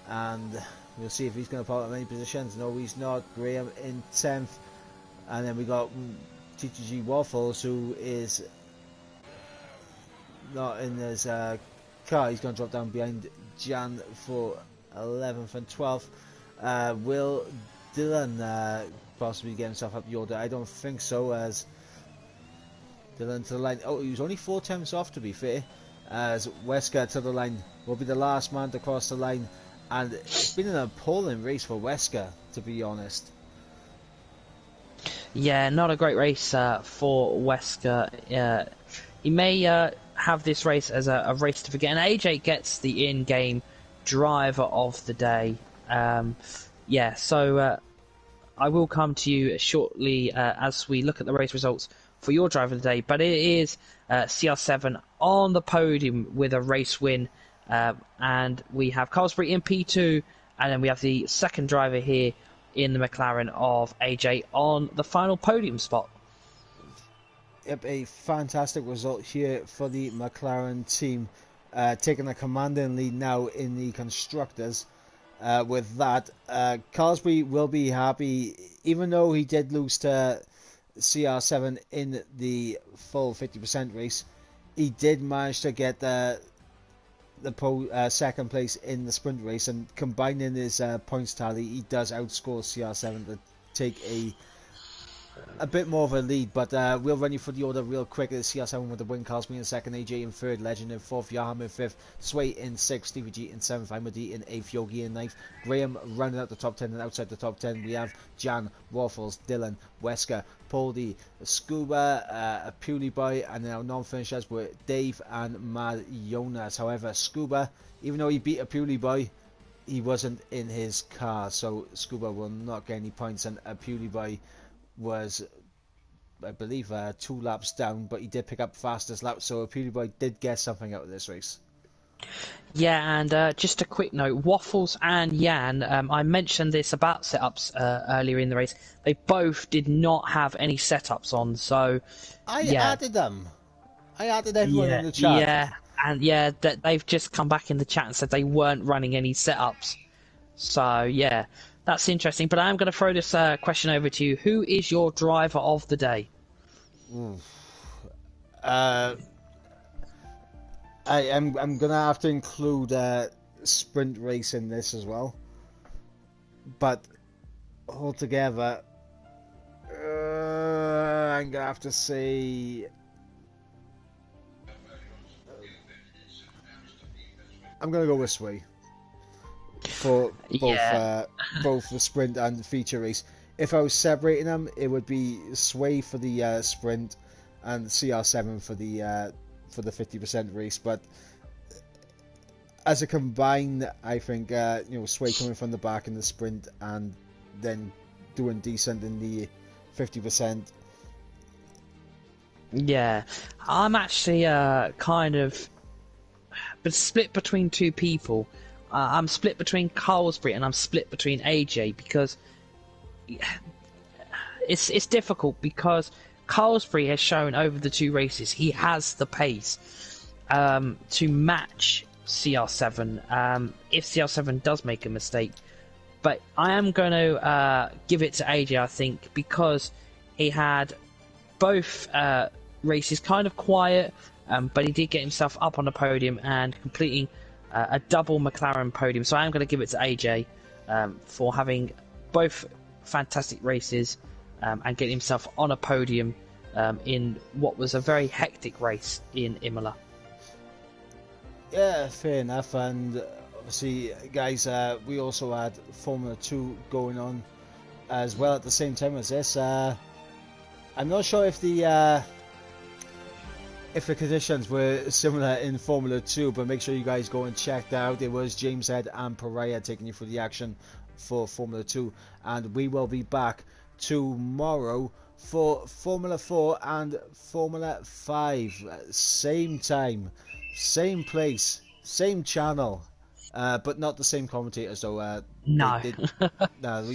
And we'll see if he's going to pop up any positions. No, he's not. Graham in 10th. And then we got TTG Waffles, who is not in his car. He's going to drop down behind Jan for 11th and 12th. Will Dylan possibly get himself up the order? I don't think so, as Dylan to the line. Oh, he was only 4 attempts off, to be fair, as Wesker to the line will be the last man to cross the line. And it's been an appalling race for Wesker, to be honest. Yeah, not a great race for Wesker. He may have this race as a race to forget, and AJ gets the in-game driver of the day. Yeah, so I will come to you shortly as we look at the race results for your driver of the day, but it is CR7 on the podium with a race win, and we have Carlsbury in P2, and then we have the second driver here in the McLaren of AJ on the final podium spot. Yep, a fantastic result here for the McLaren team, taking a commanding lead now in the constructors. With that, Carlsbury will be happy, even though he did lose to CR7 in the full 50% race. He did manage to get the second place in the sprint race, and combining his points tally, he does outscore CR7 to take a bit more of a lead. But we'll run you through the order real quick. CR7 with the win, Carlsbury in second, AJ in third, Legend in fourth, Yaham in fifth, Sway in sixth, Stevie G in seventh, Imadi in eighth, Yogi in ninth, Graham rounding out the top 10, and outside the top 10 we have Jan, Waffles, Dylan, Wesker, Poldy, Scuba, a Pewley Boy, and then our non-finishers were Dave and Mad Jonas. However, Scuba, even though he beat a Pewley Boy, he wasn't in his car, so Scuba will not get any points, and a Pewley Boy was, I believe, 2 laps down, but he did pick up fastest lap, so a Pewley Boy did get something out of this race. Yeah, and just a quick note, Waffles and Jan, I mentioned this about setups earlier in the race. They both did not have any setups on, so I added them. I added everyone in the chat. Yeah, and yeah, they've just come back in the chat and said they weren't running any setups. So yeah, that's interesting. But I am going to throw this question over to you. Who is your driver of the day? I'm going to have to include sprint race in this as well. But altogether, I'm going to have to say, I'm going to go with Sway for both the sprint and the feature race. If I was separating them, it would be Sway for the sprint and CR7 for the 50% race. But as a combined, I think Sway coming from the back in the sprint and then doing decent in the 50%. Yeah, I'm actually kind of split between two people. I'm split between Carlsbury and I'm split between AJ, because it's difficult, because Carlsbury has shown over the 2 races he has the pace to match CR7 if CR7 does make a mistake. But I am going to give it to AJ, I think, because he had both races kind of quiet, but he did get himself up on the podium and completing a double McLaren podium. So I am going to give it to AJ for having both fantastic races and getting himself on a podium in what was a very hectic race in Imola. Yeah, fair enough. And obviously, guys, we also had Formula 2 going on as well at the same time as this. I'm not sure if the conditions were similar in Formula 2, but make sure you guys go and check that out. It was James Head and Pariah taking you through the action for Formula 2, and we will be back tomorrow for Formula 4 and Formula 5. Same time, same place, same channel, but not the same commentators though. No.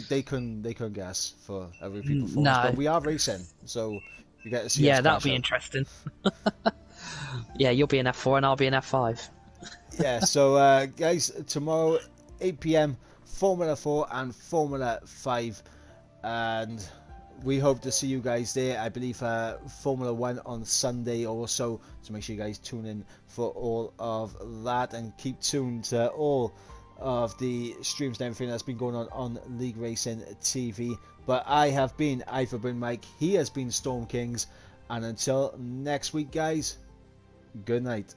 They couldn't guess for a repeat performance. No. But we are racing, so you get to see us. Yeah, that'll be interesting. Yeah, you'll be in F4 and I'll be in F5. Yeah, so guys, tomorrow 8 PM, Formula 4 and Formula 5, and we hope to see you guys there. I believe Formula 1 on Sunday also, so make sure you guys tune in for all of that and keep tuned to all of the streams and everything that's been going on League Racing TV. But I've been Mike, he has been Storm Kings, and until next week guys, good night.